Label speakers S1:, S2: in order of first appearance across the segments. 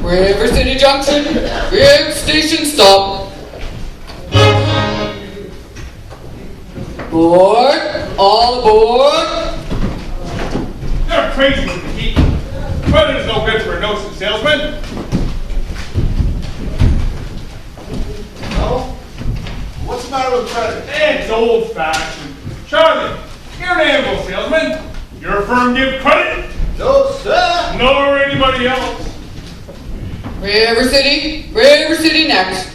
S1: River City Junction, River Station stop. Board, all aboard.
S2: They're crazy with the heat. Credit is no good for a notion salesman.
S3: No? What's the matter with credit?
S2: It's old-fashioned. Charlie, you're an animal salesman. Your firm give credit?
S3: No, sir.
S2: Nor anybody else.
S1: River City next.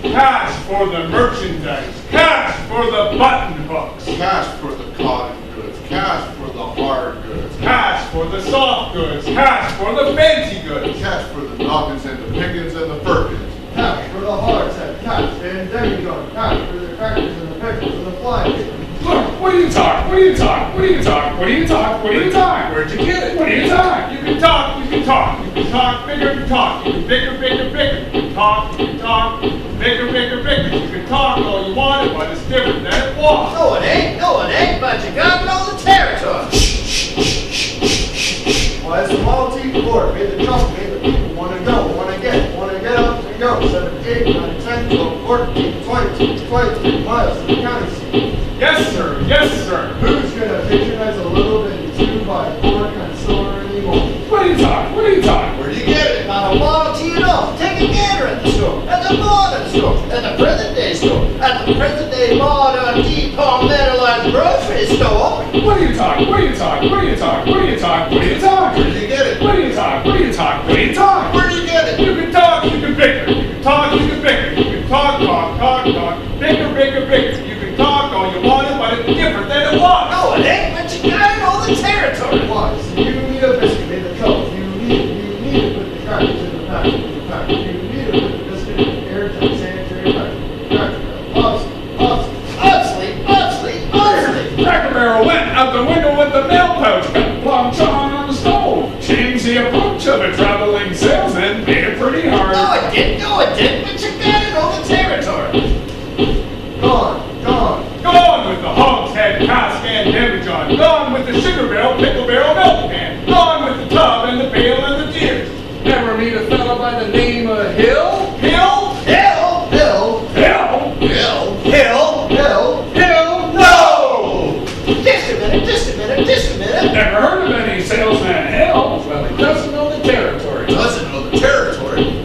S2: Cash for the merchandise. Cash for the button hooks.
S3: Cash for the cotton goods. Cash for the hard goods.
S2: Cash for the soft goods. Cash for the fancy goods.
S3: Cash for the noggins and the pickings and the firkins.
S4: Cash for the hard set, cash and demi-gun, cash for the crackers and the pickles and the flies.
S2: Look, what do you talk? What do you talk? What do you talk? What do you talk? What do you talk?
S3: Where'd you get it?
S2: What do you talk? You can talk, you can talk. You can talk bigger, you can talk. You can bigger, bigger, bigger. You can talk, bigger, bigger, bigger. You can talk all you want, but it's different than it was.
S5: No, it ain't, but you got all the territory.
S4: Why it's the Model T Ford, made the trouble, made the people want to go, want to get up and go. 7, 8, 9, 10, 12, 14, 20, 23 miles to the county seat.
S2: Yes, sir. Yes, sir.
S4: Who's gonna patronize a little bit 2x4 kind of silver anymore?
S2: What do you talk? What do you talk?
S3: Where'd you get it?
S5: Not a Model T at all. Take a gander at the store, at the modern store, at the present day store, at the present day modern departmentalized grocery store.
S2: What do you talk? What do you talk? What do you talk? What do you talk? What do you talk?
S3: Where'd you get it?
S2: What do you talk? What do you talk? What do you talk?
S3: Where'd you get it?
S2: You can talk, you can bicker. You can talk, you can bicker. You can talk, bigger, bigger, bigger. You can talk all you want, but it's different than it was.
S5: No, it ain't, but you got all the territory.
S4: Why? So you need a biscuit, made the trouble. You need to put the crackers in the pack, You need to put the biscuit in the air.
S5: bit, but you gotta know the territory.
S4: Gone, gone.
S2: Gone with the hogshead, cask, and demijohn. Gone with the sugar barrel, pickle barrel, milk can. Gone with the tub and the pail and the tears.
S1: Never meet a fellow by the name of Hill?
S2: Hill?
S5: Hill,
S4: Hill,
S2: Hill?
S5: Hill, Hill,
S4: Hill.
S2: Hill?
S5: no! Just a minute, just a minute, just a minute.
S2: Never heard of any salesman Hill.
S1: Well, he doesn't know the territory.
S5: Doesn't know the territory.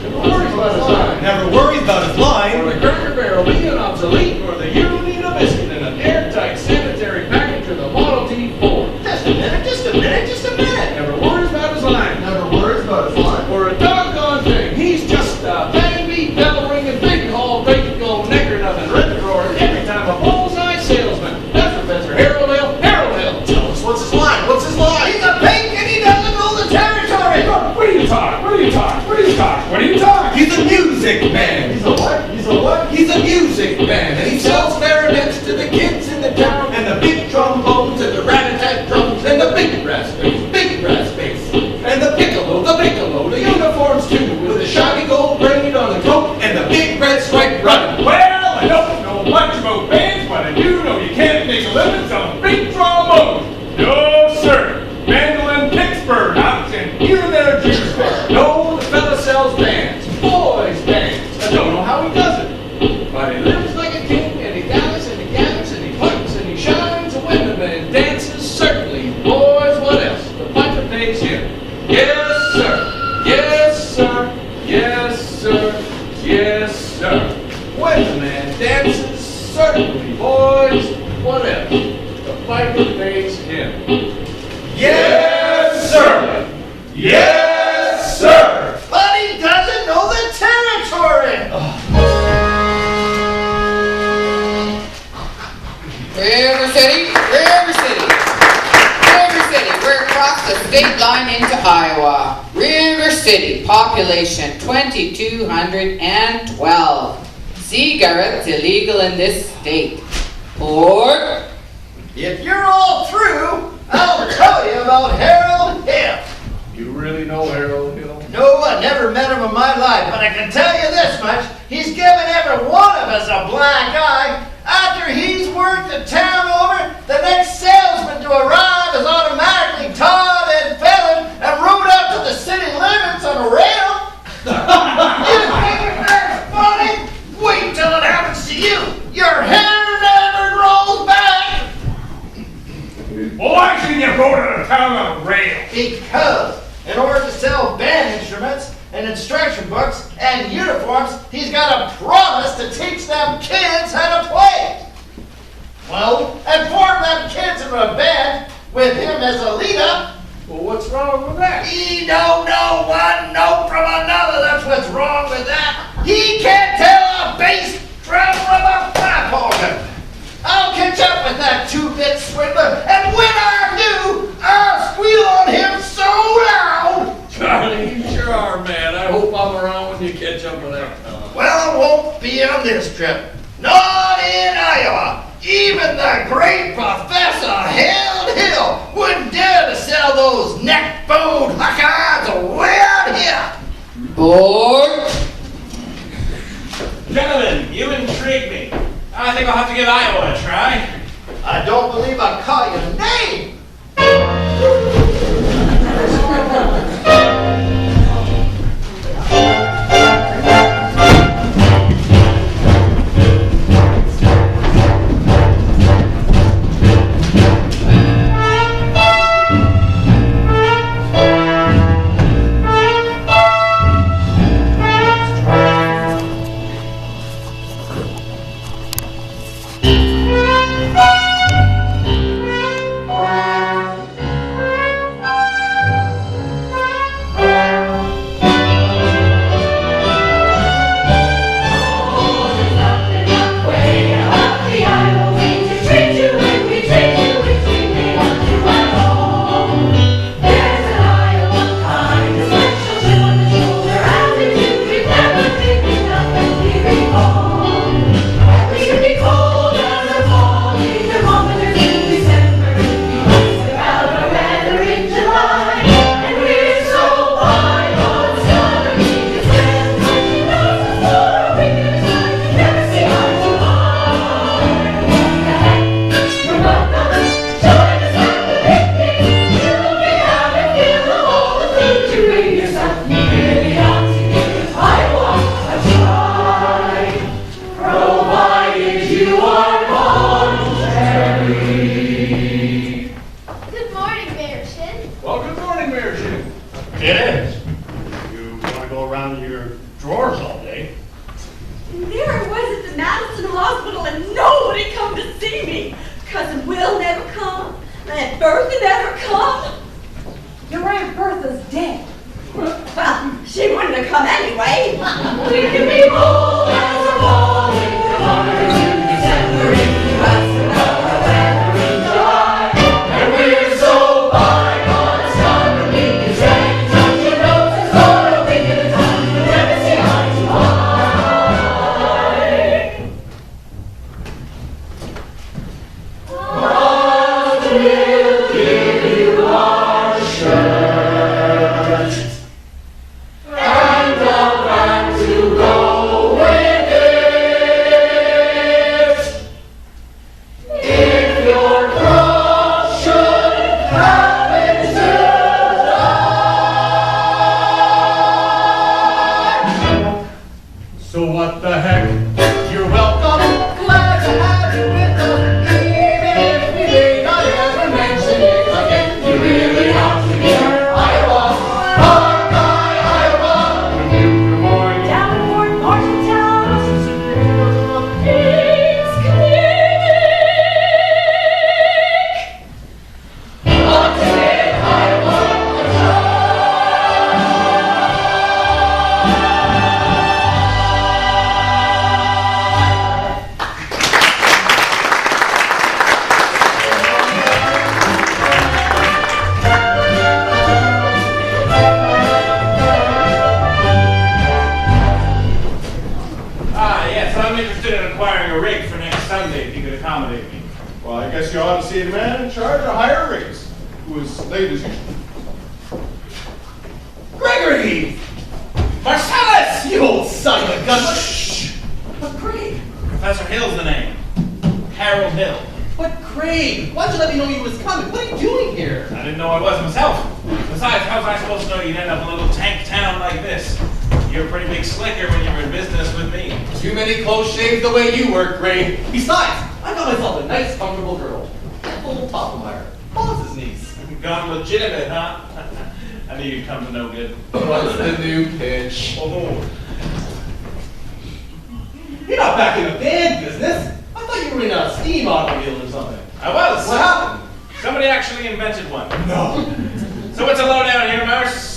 S1: Never worries about his line.
S5: Never worries about his
S1: Or
S5: line.
S1: the Cracker Barrel being obsolete, or the you need a biscuit in an airtight sanitary package or the Model T Ford.
S5: Just a minute, just a minute, just a minute.
S1: Never worries about his line.
S4: Never worries about his line.
S1: Or a doggone thing. He's just a bang-beat, bell-ringing, big-haul, bacon-go, necker-nothing, rent-roaring, every-time a bullseye salesman. That's Professor Harold Hill. Harold Hill.
S5: Tell us what's his line, what's his line? He's a pink and he doesn't know the territory.
S2: What are you talking? What are you talking? What are you talking? What are you talking?
S5: He's a music man.
S4: He's a what? He's a what?
S5: He's a music man, and he sells clarinets to the kids in the town, and the big trombones, and the rat-a-tat drums, and the big brass bass, and the piccolo, the uniforms too, with the shiny gold braid on the coat, and the big red stripe running.
S2: Well, I don't know much about bands, but I do know you can't make a living selling big trombone. No, sir. Mandolin Pittsburgh hops and here and there juice bar.
S1: No, the fella sells bands. Boys bands. I don't know how he does it. But he lives like a king, and he dallies, and he gathers, and he puts, and he shines, and women, and dances, certainly. Boys, what else? The piper pays him. Yes, sir. Yes, sir. Yes, sir. Yes, sir. When the man dances, certainly. Boys, what else? The piper pays him.
S5: Yes, sir. Yes, sir. But he doesn't know the territory.
S1: River City, River City. River City, we're across the state line into Iowa. River City, population 2,212. Cigarettes illegal in this state. Or
S5: If you're all through, I'll tell you about Harold Hill.
S1: you really know Harold Hill?
S5: No, I never met him in my life, but I can tell you this much. He's given every one of us a black eye. After he's worked the town over, the next salesman to arrive is automatically tarred and feathered and rode out to the city limits on a rail. You think that's funny? Wait till it happens to you. Your hair never grows back.
S2: Well, why should you go to the town on a rail?
S5: Because in order to sell band instruments and instruction books and uniforms, he's got to promise to teach them kids how to play. Well, and form them kids into a band with him as a leader.
S1: Well, what's wrong with that?
S5: He don't know one note from another. That's what's wrong with that. He can't tell a bass drum from a pipe organ. I'll catch up with that two-bit swindler, and when I do, I'll squeal on him so loud.
S1: Charlie, you sure are, man. I hope I'm around when you catch up with that fella.
S5: Well, it won't be on this trip. Not in Iowa. Even the great Professor Harold Hill wouldn't dare to sell those neck-bowed Huckeyes around here.
S1: Boy!
S6: Gentlemen, you intrigue me. I think I'll have to give Iowa a try.
S5: I don't believe I caught your name.
S7: Cousin Will never come? Aunt Bertha never come?
S8: Your Aunt Bertha's dead.
S7: Well, she wouldn't have come anyway. We can be bold as a falling stars in December in Barcelona, weather in July. And we're so bygones, summer we can say, touching roses for a week at a time, never see eye to eye. What will give you our shirt? And the band to go with it. If your cross should happen to die.
S2: So what the heck?
S5: You're welcome. Glad to have you with us. Even if we may not ever mention it again. You really have to be Iowa. Hawkeye, Iowa.
S8: Davenport, Marshalltown,
S7: It's Clinic. Haunted Iowa.
S6: Yes, I'm interested in acquiring a rig for next Sunday if you could accommodate me.
S3: Well, I guess you ought to see the man in charge of higher rigs, who is late as usual.
S1: Gregory! Marcellus! You old son of a gun! Shh! But Craig!
S6: Professor Hill's the name. Harold Hill.
S1: But Craig! Why'd you let me know you was coming? What are you doing here?
S6: I didn't know I was myself. Besides, how was I supposed to know you'd end up in a little tank town like this? You're a pretty big slicker when you're in business with me.
S1: Too many close shaves the way you work, Craig. Besides, I got myself a nice, comfortable girl. Old Toppelmeyer. Boss's niece.
S6: Gone legitimate, huh? I knew you'd come to no good.
S1: What's the new pitch?
S6: Oh,
S1: You're not back in the band business. I thought you were in a steam automobile or something.
S6: I was.
S1: What happened?
S6: Somebody actually invented one.
S1: No.
S6: So what's a lowdown here, Mars?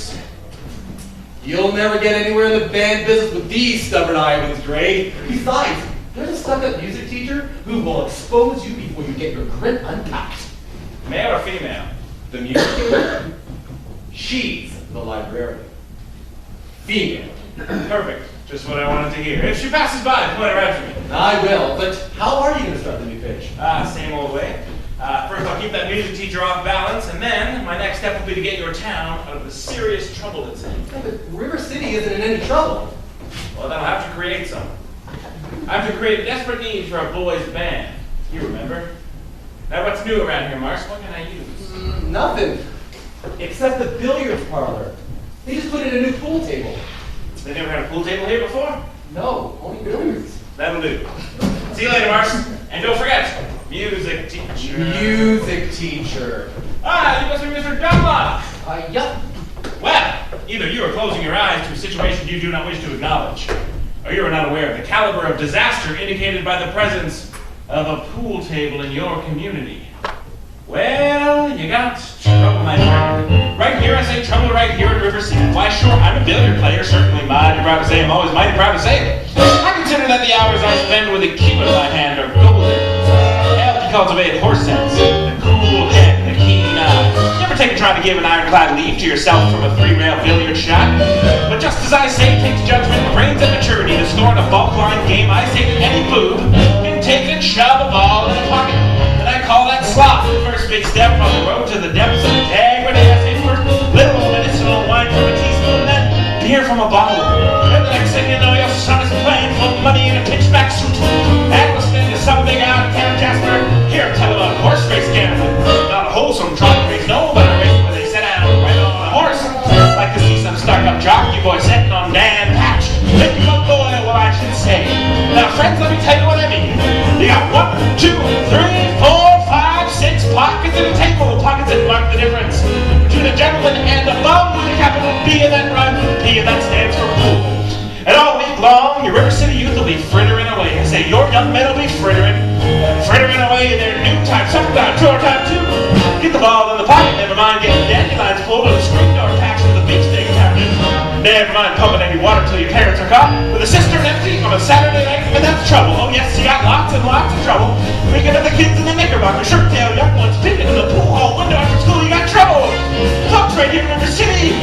S1: You'll never get anywhere in the band business with these stubborn Iowans, Greg. Besides, there's a stuck-up music teacher who will expose you before you get your grit unpacked.
S6: Male or female?
S1: The music teacher? She's the librarian. Female.
S6: Perfect. Just what I wanted to hear. If she passes by, point her out to me.
S1: I will, but how are you going to start the new pitch?
S6: Same old way. First, I'll keep that music teacher off balance, and then my next step will be to get your town out of the serious trouble it's in.
S1: Yeah, but River City isn't in any trouble.
S6: Well, then I'll have to create some. I have to create a desperate need for a boys' band. You remember? Now, what's new around here, Mars? What can I use?
S1: Nothing. Except the billiards parlor. They just put in a new pool table.
S6: They never had a pool table here before?
S1: No, only billiards.
S6: That'll do. See you later, Mars. And don't forget, music teacher.
S1: Music teacher.
S6: Ah, you must be Mr. Dunlop.
S1: Yup.
S6: Well, either you are closing your eyes to a situation you do not wish to acknowledge, or you are not aware of the caliber of disaster indicated by the presence of a pool table in your community. Well, you got trouble, my friend. Right here, I say trouble right here in River City. Why, sure, I'm a billiard player, certainly mighty proud to say I'm always mighty proud to say it. I consider that the hours I spend with a cue in my hand are golden. Help you cultivate horse sense, the cool head, the keen eye. You ever take a try to give an ironclad leap to yourself from a three-rail billiard shot? But just as I say it takes judgment, brains, and maturity to score in a bulk line game, I say that any boob can take and shove a ball in a pocket. And I call that slop. The first big step on the road to the depths of integrity. I say first, little medicinal wine from a teaspoon, then beer from a bottle. And the next thing you know, your son is playing for money in a pitchback suit. And listening to some big out-of-town Jasper, here tell about horse race gambling. Not a wholesome trot race, no, but a race where they sit down right on a horse. Like to see some stuck-up jockey boy sitting on Dan Patch. Make him a boy, well, I should say. Now, friends, let me tell you what I mean. You got 1, 2, 3, 4, 5, 6 pockets in a table. Pockets that mark the difference between a gentleman and a bum with a capital B and then rhymes with P, and that stands for pool. And all week long, your River City youth will be frittering away. I say your young men will be frittering. frittering away in their noontime, supper time, chore time too. Get the ball in the pocket, never mind getting the dandelions pulled or the screen door packed with the beefsteak cabinet. Never mind pumping any water till your parents are caught with a cistern empty on a Saturday night, and that's trouble. Oh yes, you got lots and lots of trouble. Thinking of the kids in the knickerbocker, shirt tail, young ones peeping in the pool hall window after school, you got trouble. Folks right here in River City,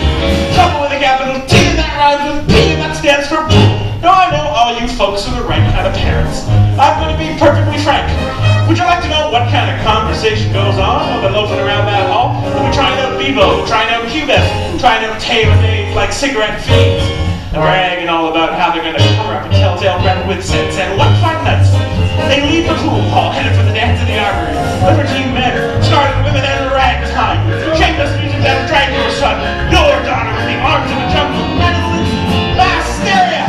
S6: trouble with a capital T, and that rhymes with P, and that stands for pool. Now I know all you folks are the right kind of parents. I'm going to be perfectly frank. Would you like to know what kind of conversation goes on while they're loafing around that hall? They'll be trying out Bebo, trying out Cubist, trying out tailor-made like cigarette fiends, and bragging all about how they're going to cover up a telltale red with scents and what fine nuts. They leave the pool hall headed for the dance of the armory. Libertine men, started women and ragtime. Shameless music that'll drag your son, your daughter in the arms of a jungle. Mass hysteria!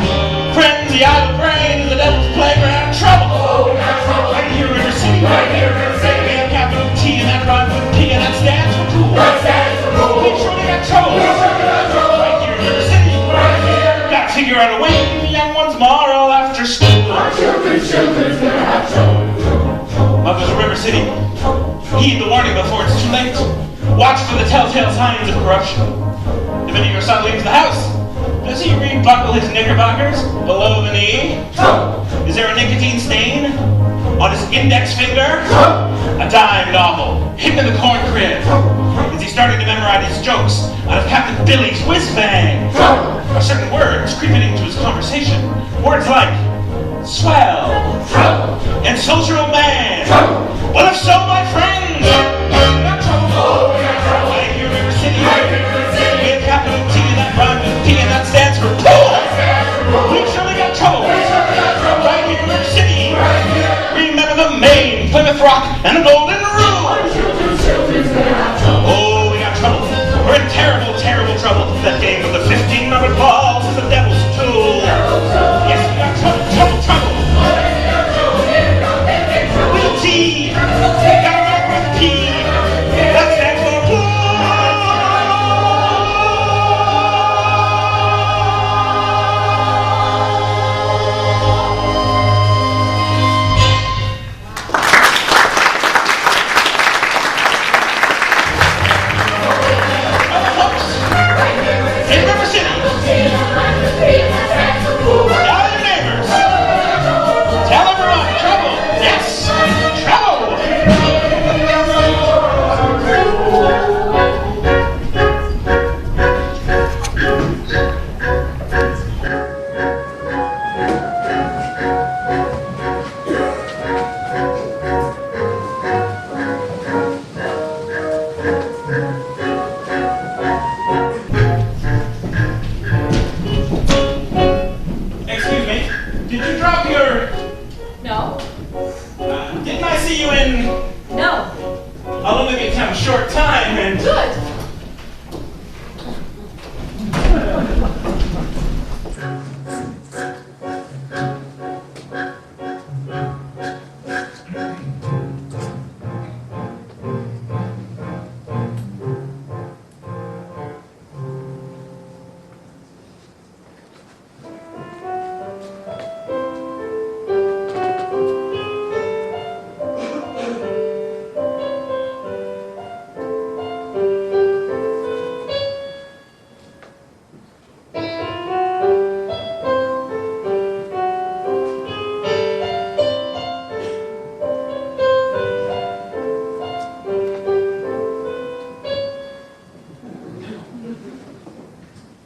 S6: Frenzy, idle brain, and the devil's playground. Trouble! Right here in River City. Right here in River City. We have capital T, and that rhymes with P, and that stands for pool. That stands for pool. We surely got trouble. We surely got trouble. Right here in River City. Right here. Gotta figure out a way to the young ones tomorrow after school.
S7: Our children's gonna have trouble.
S6: Mothers of River City, heed the warning before it's too late. Watch for the telltale signs of corruption. The minute your son leaves the house, does he rebuckle his knickerbockers below the knee? Is there a nicotine stain on his index finger? A dime novel hidden in the corn crib? Is he starting to memorize his jokes out of Captain Billy's whiz bang? Are certain words creeping into his conversation? Words like swell and social man. What if so, my friends? Got trouble. Right here in River City. We have capital T, that rhymes with P, and that stands for pool. We surely got trouble. Right here in River City. Remember the Maine, Plymouth Rock, and the Golden Rule. Oh, we got trouble. We're in terrible, terrible trouble. That game of the 15 numbered balls is the devil's tool. Yes, we got trouble, trouble, trouble. With T, gotta work with P. That stands for pool. In River City. Tell your neighbors. Tell everyone. Trouble. Yes. Trouble. Excuse me. Did you drop your...
S8: No,
S6: didn't I see you in...
S8: no,
S6: I'll only be a kind of short time and...
S8: good.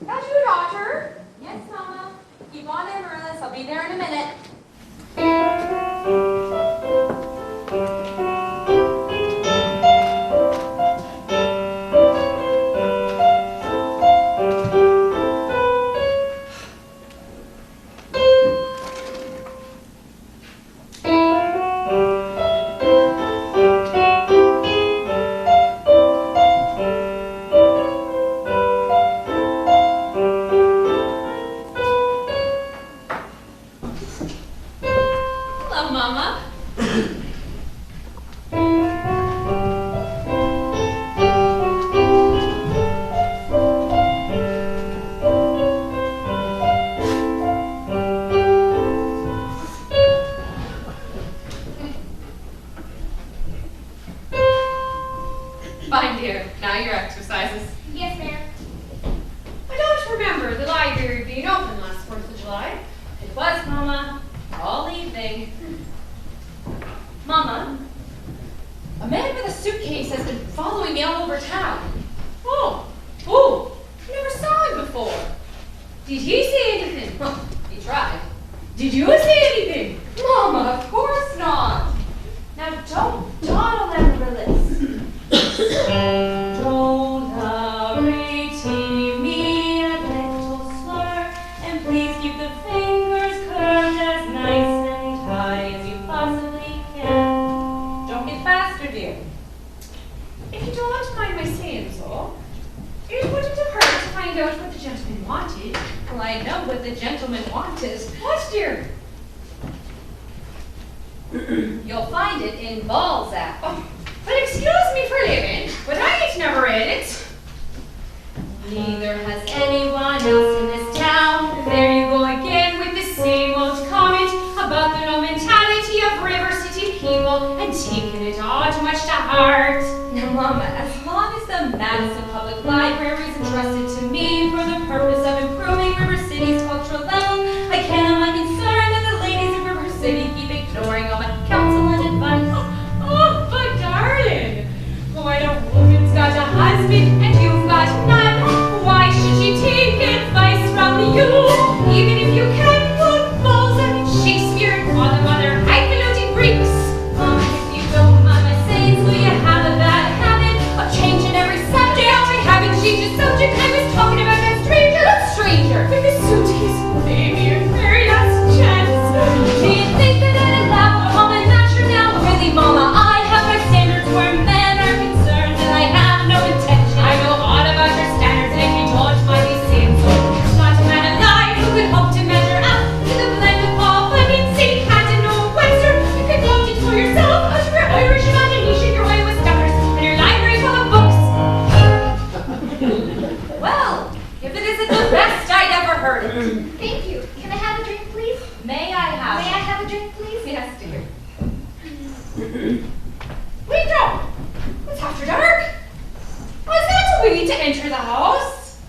S8: How's your daughter? Yes, Mama. Keep on in, Marillus. I'll be there in a minute. Hello, Mama. Niece has been following me all over town. Oh, never saw him before. Did he say anything? He tried. Did you say anything? Mama, of course not. Now don't dawdle, Amaryllis. Don't hurry, teeny me a little slur, and please keep the fingers curved as nice and tight as you possibly can. Don't get faster, dear. If you don't mind my saying so, it wouldn't have hurt to find out what the gentleman wanted. Well, I know what the gentleman wanted. What, dear? You'll find it in Balzac. Oh, but excuse me for living, but I ain't never read it. Neither has anyone else in this town. There you go again with the same old comment about the low mentality of River City people and taking it all too much to heart. Now, Mama, as long as the Madison Public Library is entrusted to me for the purpose of improving River City's cultural level, I cannot be concerned that the ladies of River City keep ignoring all my counsel and advice. Oh, but darling, when a woman's got a husband and you've got none, why should she take advice from you? Even if you can put Balzac and Shakespeare and all them other highfalutin Greeks. Mama, if you don't mind my saying so, you have a bad habit of changing every subject. I haven't changed the subject. I was talking about that stranger. What stranger? With the suitcase, baby, your very last chance. Do you think that I'd allow a woman natural now? Really, Mama, I have my standards where men are concerned, and I have no intention. I know all about your standards, and if you don't mind me saying so, there's not a man alive who could hope to measure up to the blend of Paul Bunyan, St. Hatton, or Webster. You could vote it for yourself, as your Irish imagination, your way with stuffers, and your library full of books. Well, if it isn't the best I'd ever heard of.
S9: Thank you. Can I have a drink, please?
S8: May I have?
S9: May I have a drink, please?
S8: Yes, dear. Wait, no! It's after dark. Was that a way to enter the house?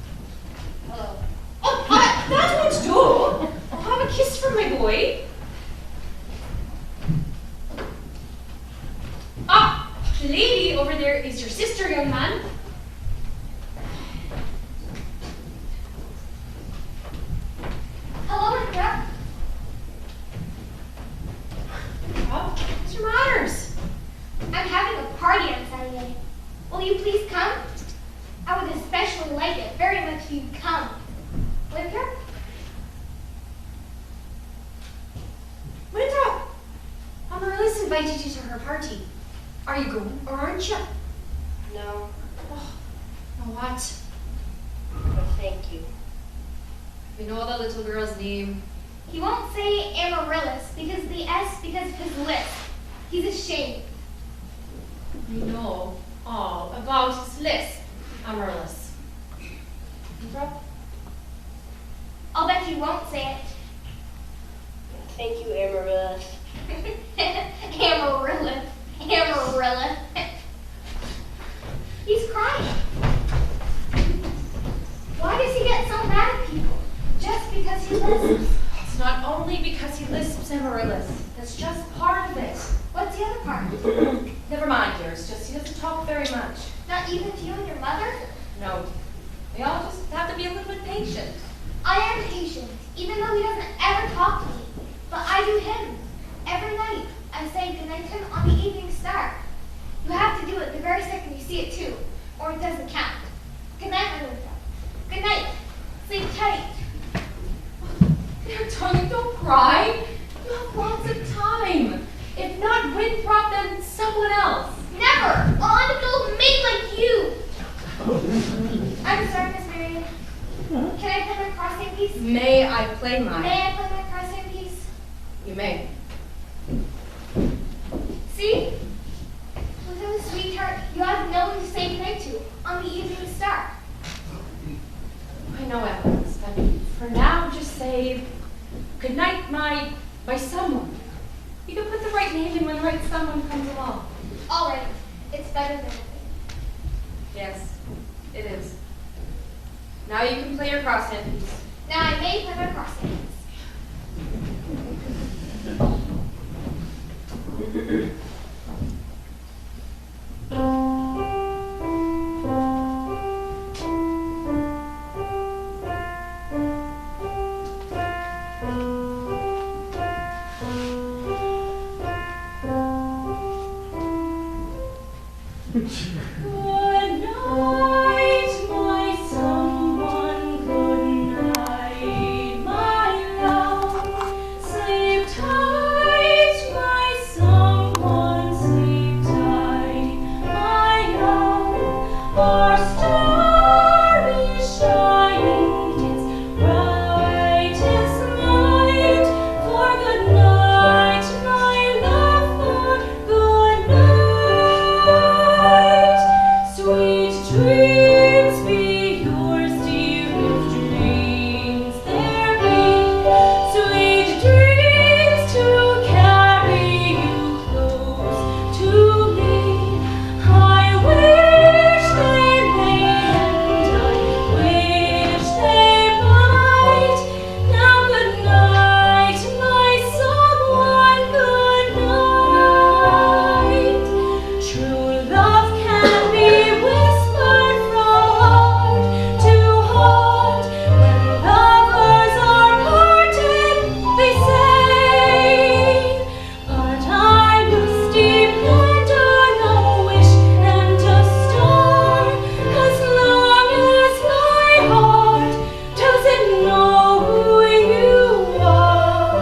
S9: Hello.
S8: Oh, that won't do. I'll have a kiss from my boy. Ah, the lady over there is your sister, young man.
S9: Hello, Rebecca.
S8: Oh, what's your manners?
S9: I'm having a party on Saturday. Will you please come? I would especially like it very much if you'd come. Winthrop?
S8: Winthrop, Amaryllis invited you to her party. Are you going or aren't you?
S9: No.
S8: Oh, now what?
S9: No, thank you.
S8: You know the little girl's name.
S9: He won't say Amaryllis because the S because of his lisp. He's ashamed.
S8: You know all about his lisp, Amaryllis. Winthrop?
S9: I'll bet you won't say it.
S10: Thank you, Amaryllis.
S9: Amaryllis. Amaryllis. He's crying. Why does he get so mad at people? Just because he lisps?
S8: It's not only because he lisps, Amaryllis. That's just part of it.
S9: What's the other part?
S8: Never mind, dear. It's just he doesn't talk very much.
S9: Not even to you and your mother?
S8: No. We all just have to be a little bit patient.
S9: I am patient, even though he doesn't ever talk to me. But I do him. Every night, I say goodnight to him on the Evening Star. You have to do it the very second you see it too, or it doesn't count. Good night, my little friend. Good night. Sleep tight.
S8: There, darling, don't cry. You have lots of time. If not Winthrop, then someone else.
S9: Never! I'll end up an old maid like you! I'm sorry, Miss Marion. Can I play my crossing piece?
S8: May I play mine?
S9: May I play my crossing piece?
S8: You may.
S9: See? Look at the sweetheart you have no one to say goodnight to on the Evening Star.
S8: I know, Amaryllis, but for now, just say good night, my someone. You can put the right name in when the right someone comes along.
S9: All right. It's better than nothing.
S8: Yes, it is. Now you can play your crosshand piece.
S9: Now I may play my crossing piece.
S8: Good night, my someone. Good night, my love. Sleep tight, my someone. Sleep tight, my love. Our star is shining its brightest light. For good night, my love. For good night. Sweet dreams be yours, dear, if dreams there be. Sweet dreams to carry you close to me. I wish they may, and I wish they might. Now good night, my someone, good night. True love can be whispered from heart to heart. When lovers are parted, they say. But I must depend on a wish and a star, as long as my heart doesn't know who you are.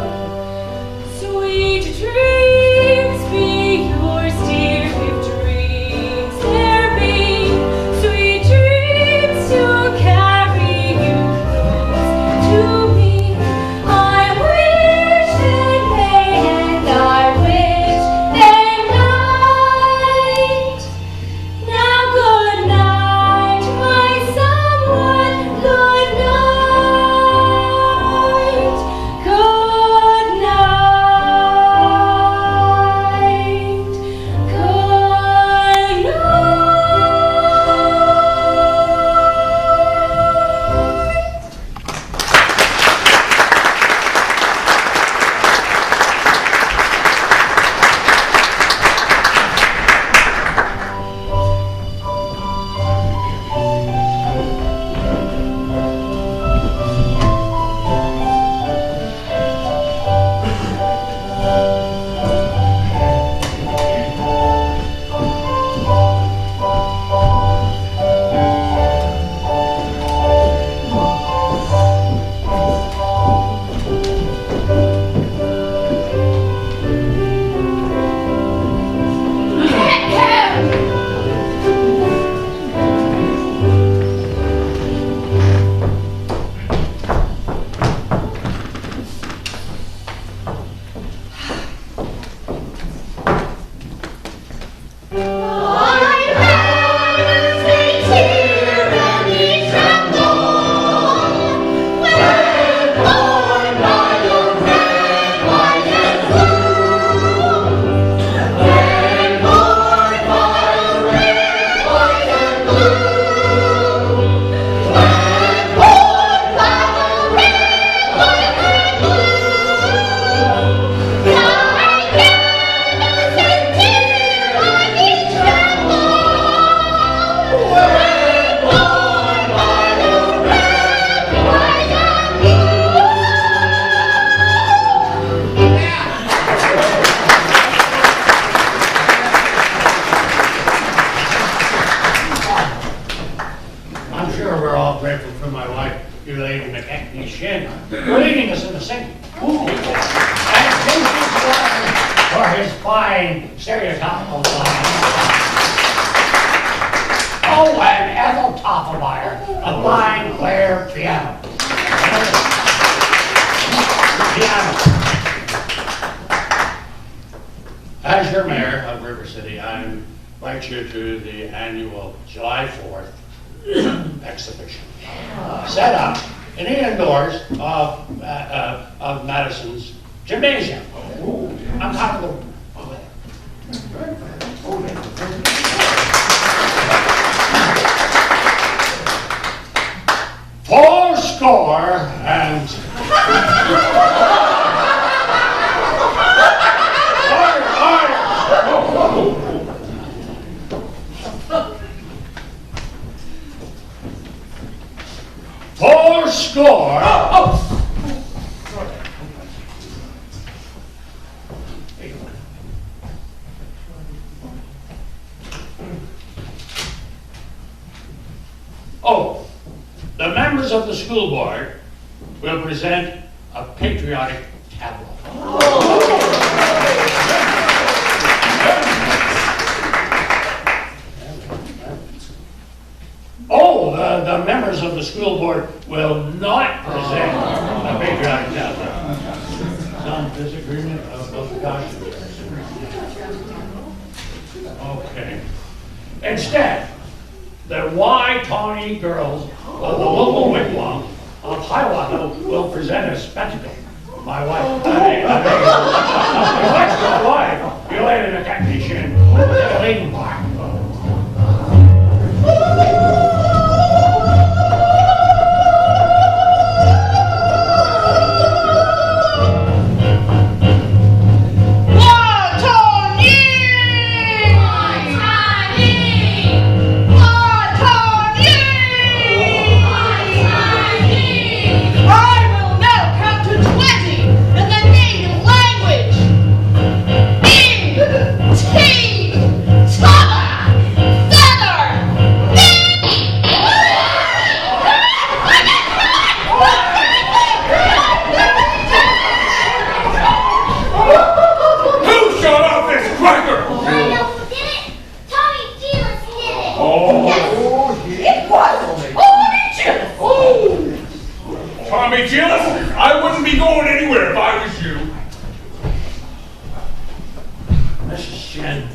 S8: Sweet dreams be yours, dear, if dreams there be. Sweet dreams to carry you close to me. I wish they may, and I wish they might. Now good night, my someone, good night. Good night. Good night.
S11: I'm sure we're all grateful for my wife, your lady McKechnie Shin, for leading us in the singing. And James Gordon for his fine stereotypical line. Oh, and Ethel Toffenmeyer, a fine Claire piano. Piano. As your mayor of River City, I invite you to the annual July 4th exhibition set up in the indoors of Madison's gymnasium. I'm talking the four score and four score members of the school board will present a patriotic tableau. Oh, the members of the school board will not present a patriotic tableau. Some disagreement of the caution. Okay. Instead, the Waitangi girls of the local wigwam of Hiawatha will present a spectacle. My wife, my wife, you laid in a technician with a lean bar.
S2: Tommy Gillis, I wouldn't be going anywhere if I was you.
S11: Mrs. Shen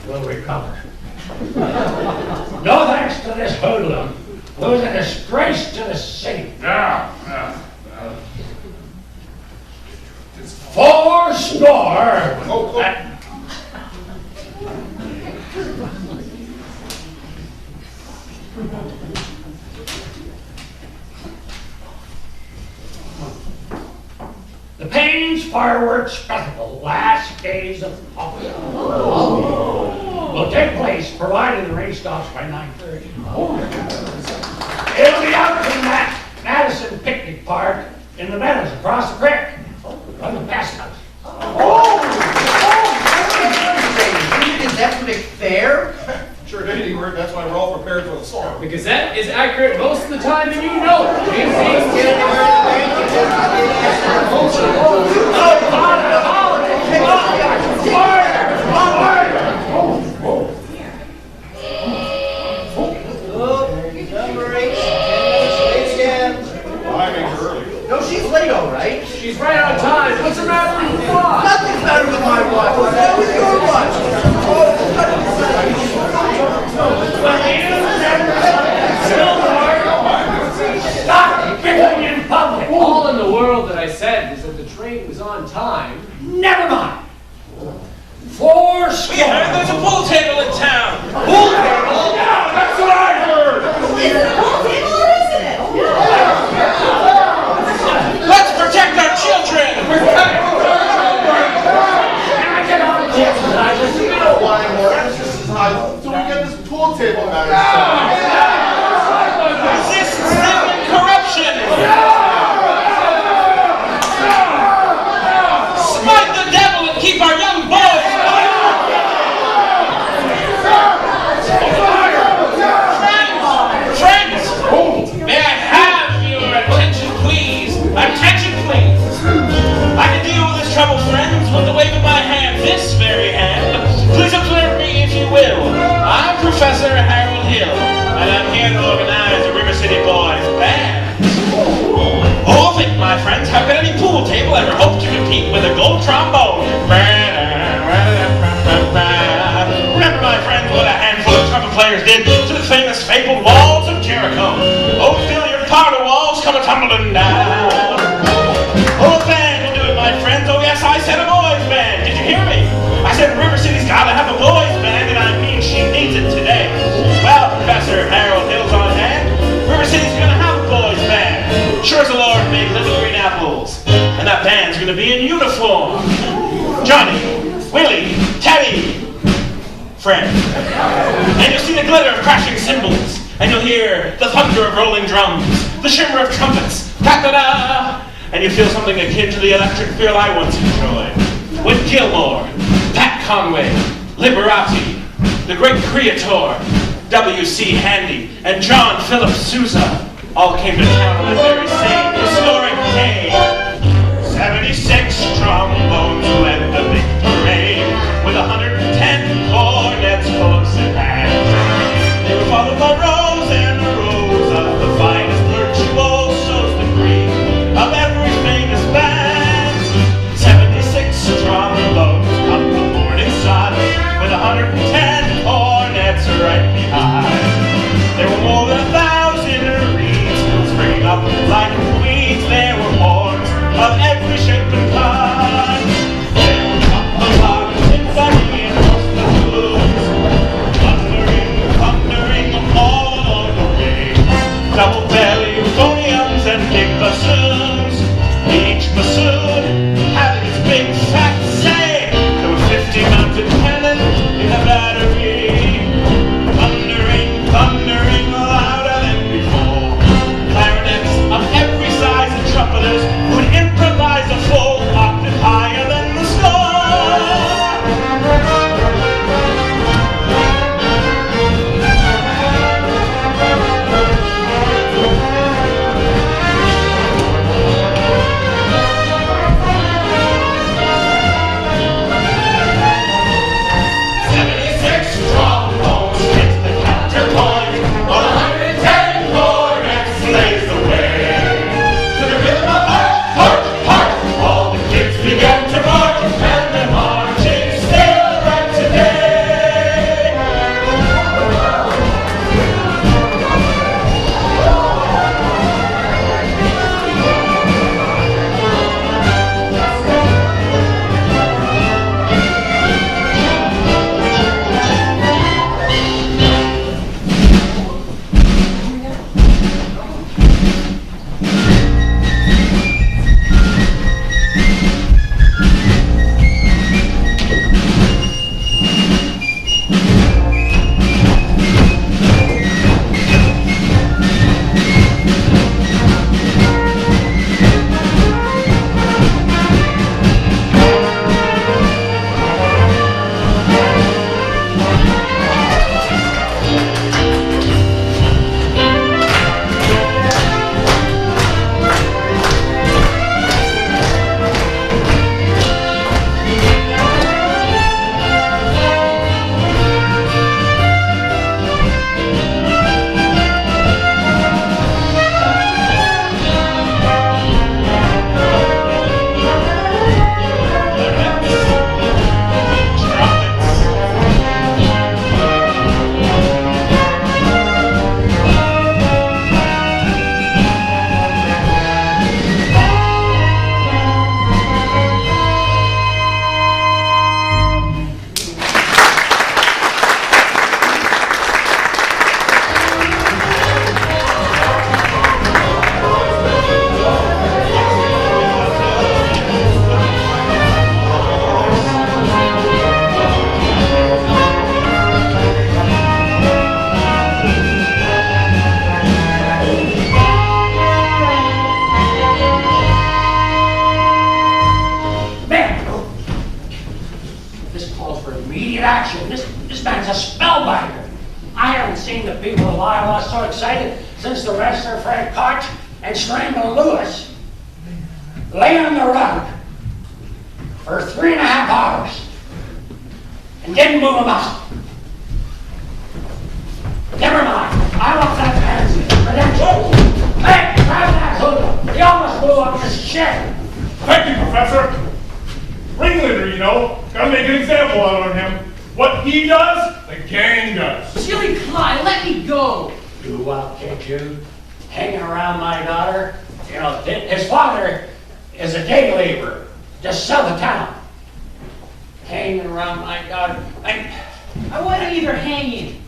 S11: will recover. No thanks to this hoodlum who's a disgrace to the city.
S2: No.
S11: Fourscore. The Payne's fireworks spectacle, last days of August, will take place provided the rain stops by 9:30. It'll be out in that Madison picnic park in the meadows across the creek from the pest house.
S5: The Gazette Fair?
S3: Sure did, Ebert. That's why we're all prepared for the song.
S1: The Gazette is accurate most of the time, and you know it.
S5: Number 8, 10 minutes late again.
S3: I made her early.
S5: No, she's late, all right.
S1: She's right on time. What's the matter with your watch?
S5: Nothing's the matter with my watch. What's wrong with your watch?
S11: Stop bickering in public.
S1: All in the world that I said was that the train was on time.
S11: Never mind. Fourscore.
S6: We heard there's a pool table in town.
S11: Pool table?
S2: Yeah, that's what I heard.
S7: Is it a pool table or isn't it?
S6: Let's protect our children.
S11: Can I get on the chips tonight?
S4: You know why, Morris? This is how, so we get this pool table matter settled.
S6: Resist sin and corruption. Smite the devil and keep our young boys alive. Friends, may I have your attention, please? Attention, please. I can deal with this trouble, friends, with the wave of my hand, this very hand. Please observe me, if you will. I'm Professor Harold Hill, and I'm here to organize the River City Boys Band. Oh, think, my friends, how could any pool table ever hope to compete with a gold trombone? Remember, my friends, what a handful of trumpet players did to the famous fabled walls of Jericho. Oh, feel your powder walls come a-tumbling down. Oh, the band will do it, my friends. Oh, yes, I said a boys band. Did you hear me? I said River City's got to have a boys band, and I mean she needs it today. Well, Professor Harold Hill's on hand. River City's going to have a boys band. Sure as the Lord made little green apples. And that band's going to be in uniform. Johnny, Willie, Teddy, Fred. And you'll see the glitter of crashing cymbals. And you'll hear the thunder of rolling drums, the shimmer of trumpets, ta-da-da! And you feel something akin to the electric feel I once enjoyed. With Gilmore, Pat Conway, Liberati, the great creator, W.C. Handy, and John Philip Sousa. all came to town on that very same historic day. 76 trombones led the big parade, with 110 cornets close at hand. They were followed by rows and rows of the finest virtuosos, the cream of every famous band. 76 trombones up the morning sun, with 110 cornets right behind. There were more than 1,000 reeds springing up like weeds. There were horns of every shape and kind. There were trumpet, symphony, and most of the blues, thundering all along the way. Double belly, euphoniums, and big bassoons. Each bassoon having its big fat say. There were 50 mounted cannon in a battery. Thundering louder than before. Clarinets of every size and trumpeters would improvise a full octave higher than the score.
S11: Action. This man's a spellbinder. I haven't seen the people of Iowa so excited since the wrestler Fred Koch and Strangle Lewis lay on the rug for 3.5 hours and didn't move him up. Never mind. I want that man's credentials. Hey, grab that hoodlum. He almost blew up his shit.
S2: Thank you, Professor. Ringleader, you know. Gotta make an example out of him. What he does, the gang does.
S1: Jilly Clyde, let me go.
S11: Do I'll kick you. Hanging around my daughter. You know, his father is a day laborer. Just sell the town. Hanging around my daughter.
S1: I wasn't either hanging.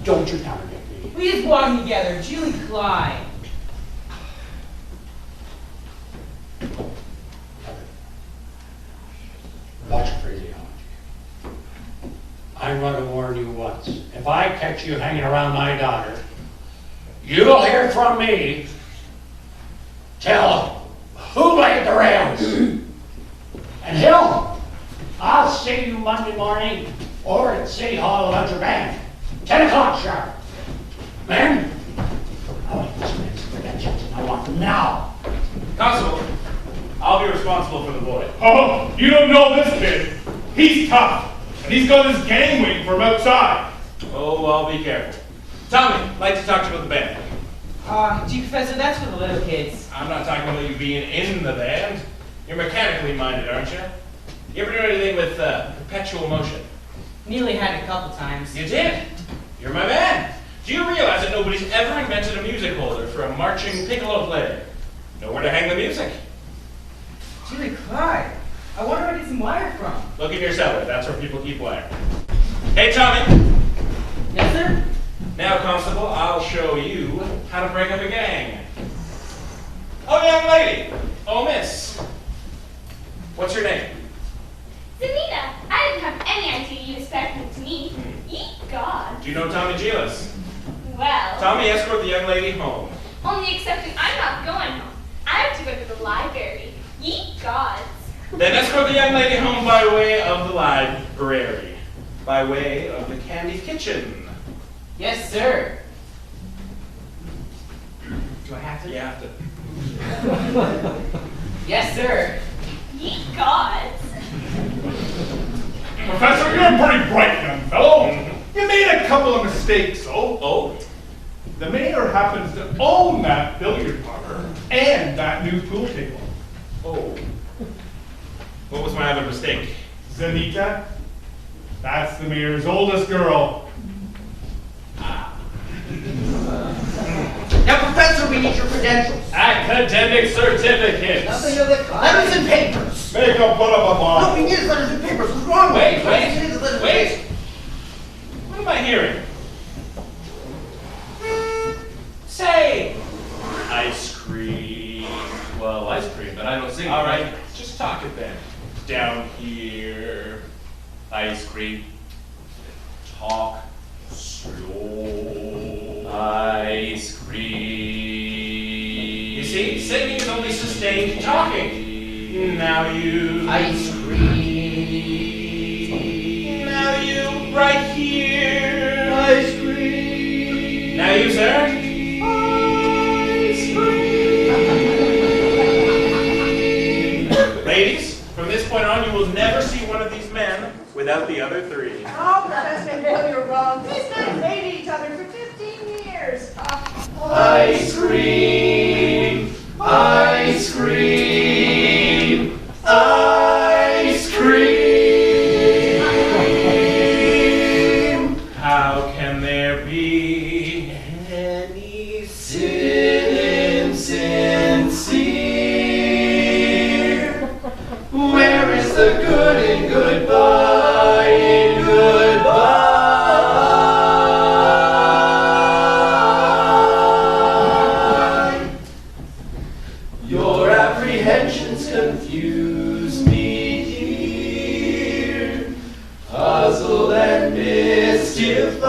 S11: Don't you contradict me.
S1: We just walking together, Jilly Clyde.
S11: Watch your phraseology. I'm going to warn you once. If I catch you hanging around my daughter, you'll hear from me till who laid the rails. And Hill, I'll see you Monday morning over at City Hall about your band. 10 o'clock sharp. Men, I want this man's
S5: now.
S6: Constable, I'll be responsible for the boy.
S2: Oh, you don't know this kid. He's tough, and he's got his gang waiting for him outside.
S6: Oh, I'll be careful. Tommy, I'd like to talk to you about the band.
S12: Gee, Professor, that's for the little kids.
S6: I'm not talking about you being in the band. You're mechanically minded, aren't you? You ever do anything with perpetual motion?
S12: Nearly had it a couple times.
S6: You did? You're my man. Do you realize that nobody's ever invented a music holder for a marching piccolo player? Nowhere to hang the music.
S12: Gee, Clyde, I wonder where I get some wire from.
S6: Look in your cellar. That's where people keep wire. Hey, Tommy.
S12: Yes, sir?
S6: Now, Constable, I'll show you how to break up a gang. Oh, young lady. Oh, miss. What's your name?
S9: Zanita, I didn't have any idea you expected to me. Ye God.
S6: Do you know Tommy Gilas?
S9: Well,
S6: Tommy, escort the young lady home.
S9: only excepting I'm not going home. I have to go to the library. Ye gods.
S6: Then escort the young lady home by way of the library. By way of the candy kitchen.
S12: Yes, sir. Do I have to?
S6: You have to.
S12: Yes, sir.
S9: Ye gods.
S2: Professor, you're a pretty bright young fellow. You made a couple of mistakes, though.
S6: Oh?
S2: The mayor happens to own that billiard parlor and that new pool table.
S6: Oh. What was my other mistake?
S2: Zanita, that's the mayor's oldest girl.
S5: Now, Professor, we need your credentials.
S6: Academic certificates.
S5: Nothing of the kind. Letters and papers.
S3: Make him put up a
S5: No,
S3: bond.
S5: we need his letters and papers. What's wrong with
S6: Wait,
S5: you? We need his letters and
S6: wait.
S5: papers.
S6: What am I hearing? Say, ice cream.
S13: Well, ice cream, but I don't sing.
S6: All right, just talk it then. Down here.
S13: Ice cream.
S6: Talk slow.
S13: Ice cream.
S6: You see, singing is only sustained talking. Now you.
S5: Ice cream.
S6: Now you, right here.
S5: Ice cream.
S6: Now you, sir.
S5: Ice cream.
S6: Ladies, from this point on, you will never see one of these men without the other three.
S7: Oh, Professor Bill, you're wrong. These men hate each other for 15 years.
S5: Ice cream. Ice cream. Ice cream.
S6: How can there be
S5: Any sin insincere? Where is the good in goodbye, in goodbye? Your apprehensions confuse me, dear. Puzzle and mystify,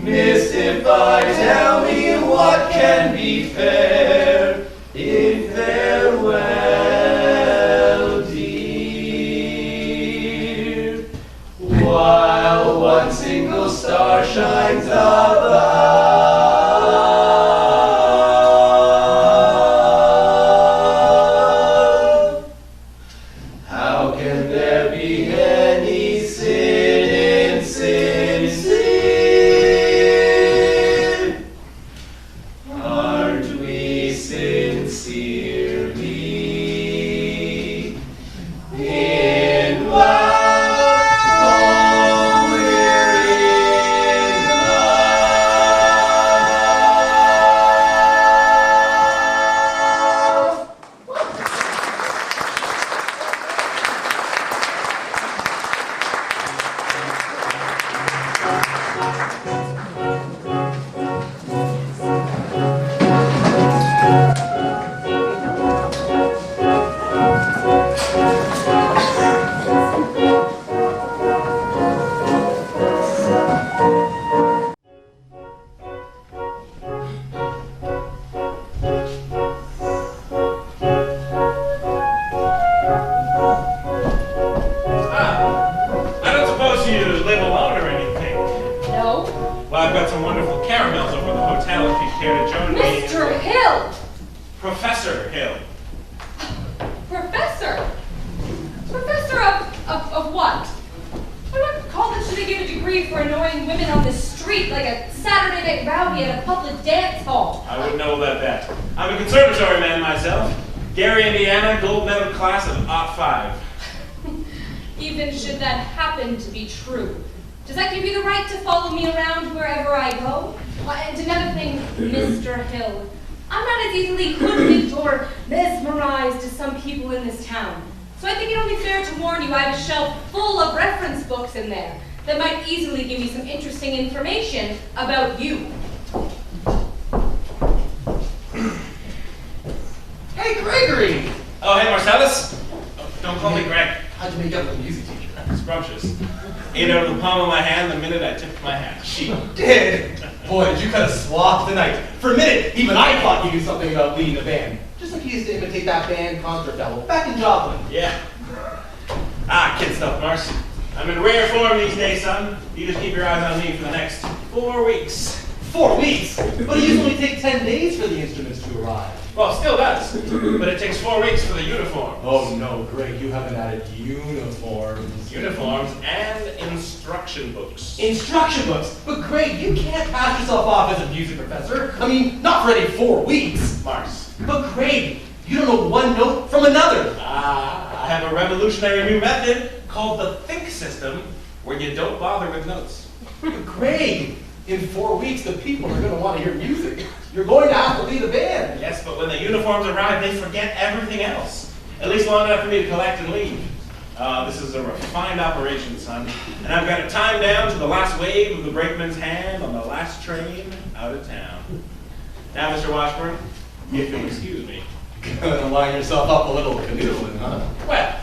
S5: mystify. Tell me what can be fair in farewell, dear. While one single star shines above, how can there be any sin insincere? Aren't we sincerely in love? Oh, we're in love.
S6: Professor Hill.
S8: Professor? Professor of what? What college should they give a degree for annoying women on the street like a Saturday night rowdy at a public dance hall?
S6: I wouldn't know about that. I'm a conservatory man myself. Gary, Indiana, gold medal class of '05.
S8: Even should that happen to be true, does that give you the right to follow me around wherever I go? And another thing, Mr. Hill, I'm not as easily hoodwinked or mesmerized as some people in this town. So I think it only fair to warn you I have a shelf full of reference books in there that might easily give you some interesting information about you.
S1: Hey, Gregory!
S6: Oh, hey, Marcellus. Oh, don't call me Greg.
S1: How'd you make up with the music teacher?
S6: Scrumptious. Ate out of the palm of my hand the minute I tipped my hat. She
S1: Did? Boy, did you cut a swath tonight. For a minute, even I thought you knew something about leading a band. Just like you used to imitate that band concert fellow back in Joplin.
S6: Yeah. Ah, kid stuff, Mars. I'm in rare form these days, son. You just keep your eyes on me for the next 4 weeks.
S1: 4 weeks? But it usually takes 10 days for the instruments to arrive.
S6: Well, it still does. But it takes 4 weeks for the uniform.
S1: Oh no, Greg, you haven't added uniforms.
S6: Uniforms and instruction books.
S1: Instruction books? But Greg, you can't pass yourself off as a music professor. I mean, not for any 4 weeks.
S6: Mars.
S1: But Greg, you don't know one note from another.
S6: I have a revolutionary new method called the Think System, where you don't bother with notes.
S1: But Greg, in 4 weeks, the people are going to want to hear music. You're going to have to lead a band.
S6: Yes, but when the uniforms arrive, they forget everything else. At least long enough for me to collect and leave. This is a refined operation, son. And I've got it timed down to the last wave of the brakeman's hand on the last train out of town. Now, Mr. Washburn, if you'll excuse me.
S1: Gonna line yourself up a little canoodling, huh?
S6: Well,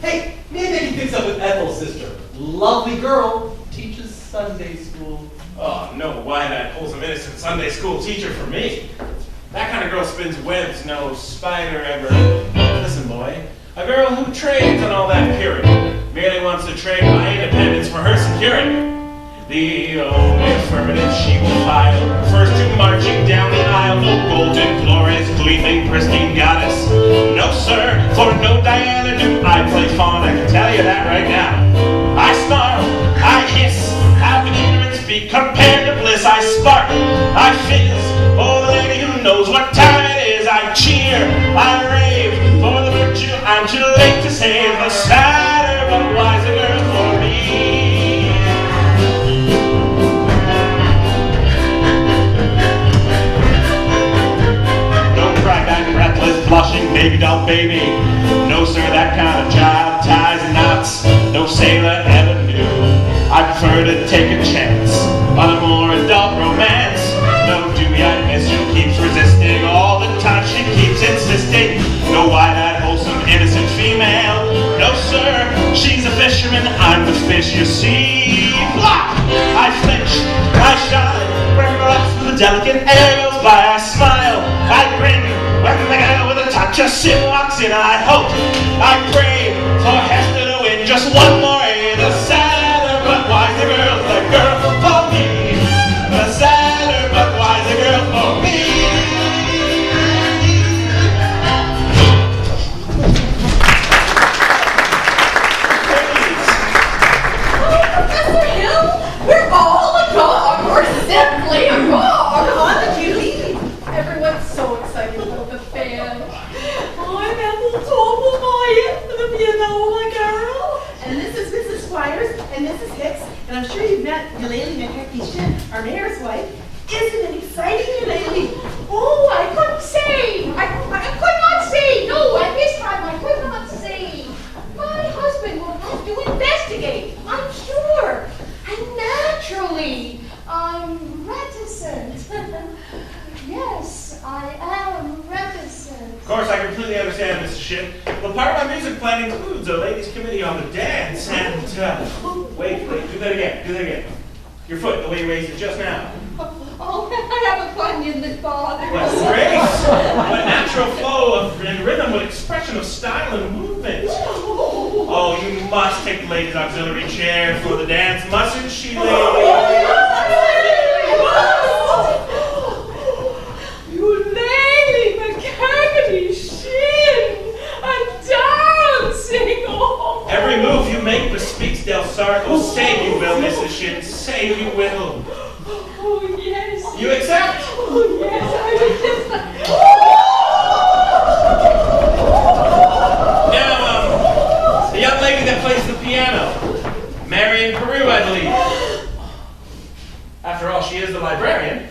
S1: hey, maybe you fix up with Ethel's sister. Lovely girl, teaches Sunday school.
S6: oh no, why that wholesome innocent Sunday school teacher for me? That kind of girl spins webs no spider ever. Listen, boy, a girl who trades on all that purity merely wants to trade my independence for her security. The only affirmative she will file refers to marching down the aisle. No golden, glorious, gleaming, pristine goddess. No, sir, for no Diana do I play fawn. I can tell you that right now. I snarl, I hiss. How can ignorance be compared to bliss? I spark, I fizz. Oh, the lady who knows what time it is. I cheer, I rave. For the virtue I'm too late to save. The sadder but wiser girl for me. Breathless, blushing, baby doll baby. No, sir, that kind of job ties knots no sailor ever knew. I prefer to take a chance on a more adult romance. No, Dewey, I miss you, keeps resisting all the time. She keeps insisting. No, why-eyed, wholesome, innocent female. No, sir, she's a fisherman. I'm the fish you see. Flop! I flinch, I shine. When the lips with a delicate air goes by, I smile, I grin. When the girl with a touch of sin walks in, I hope, I pray for Hester to win just one more A. The sadder but wiser girl, the girl for me. The sadder but wiser girl for me.
S7: Professor Hill, we're all agog. We're simply agog. Huh, Judy? Everyone's so excited about the band. I'm Ethel Tobelmeyer, the pianola girl. And this is Mrs. Squires and Mrs. Hicks. And I'm sure you've met Eulalie McCarthy, our mayor's wife. Isn't it exciting, Eulalie? Oh, I couldn't say. I could not say. No, at this time I could not say. My husband will have to investigate, I'm sure. And naturally, I'm reticent. Yes, I am reticent.
S6: Of course, I completely understand, Mrs. Schiff. But part of my music plan includes a ladies' committee on the dance and, wait, do that again. Your foot, the way you raised it just now.
S7: Oh, I have a bunion that bothers.
S6: What grace, what natural flow of and rhythm, what expression of style and movement. Oh, you must take the ladies' auxiliary chair for the dance, mustn't she, lady?
S7: Eulalie McCarthy!
S6: start? Oh, say you will, Mrs. Shin. Say you will.
S7: Oh, yes.
S6: You accept?
S7: Oh, yes, I accept.
S6: Now, the young lady that plays the piano. Marion Peru, I believe. After all, she is the librarian.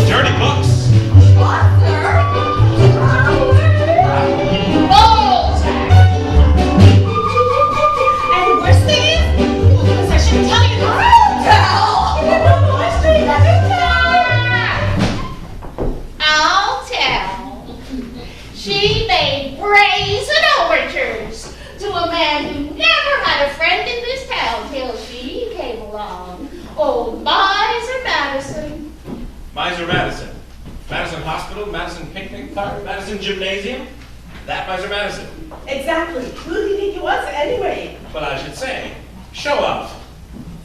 S6: Dirty books.
S14: I'll tell. She made brazen overtures to a man who never had a friend in this town till she came along. Old Miser Madison.
S6: Miser Madison. Madison Hospital, Madison Picnic Park, Madison Gymnasium. That Miser Madison.
S7: Exactly. Who do you think it was anyway?
S6: Well, I should say, show off.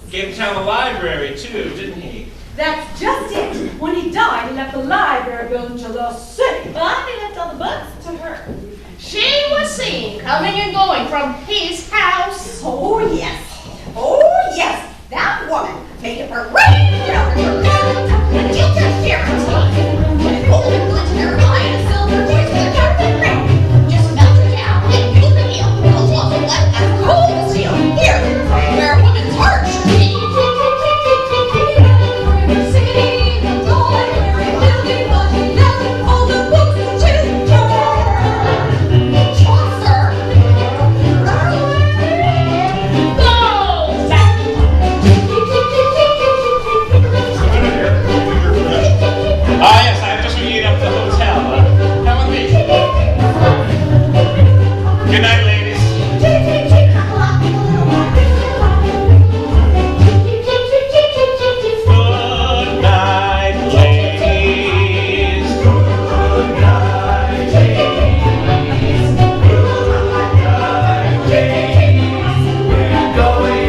S6: Gave the town a library, too, didn't he?
S7: That's just it. When he died, he left the library building to the city. But he left all the books to her.
S14: She was seen coming and going from his house.
S7: Oh, yes. Oh, yes. That woman made a parade out of her and interference. With golden glitter in her eye and a silver voice with a carpet ring. Just melt her down and use the heel. Those walls are left as cold as steel. Here, where a woman's heart should be.
S6: Ah, yes, I have just read up to the hotel. Come with me. Good night, ladies. Good night, ladies. Good night, ladies. Good night, ladies. We're going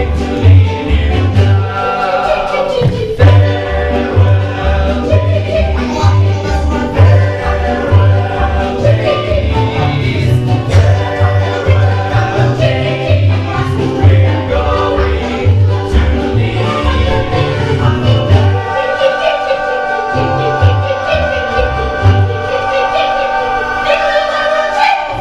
S6: to leave you now. Farewell, ladies. Farewell, ladies. Farewell, ladies. We're going to leave you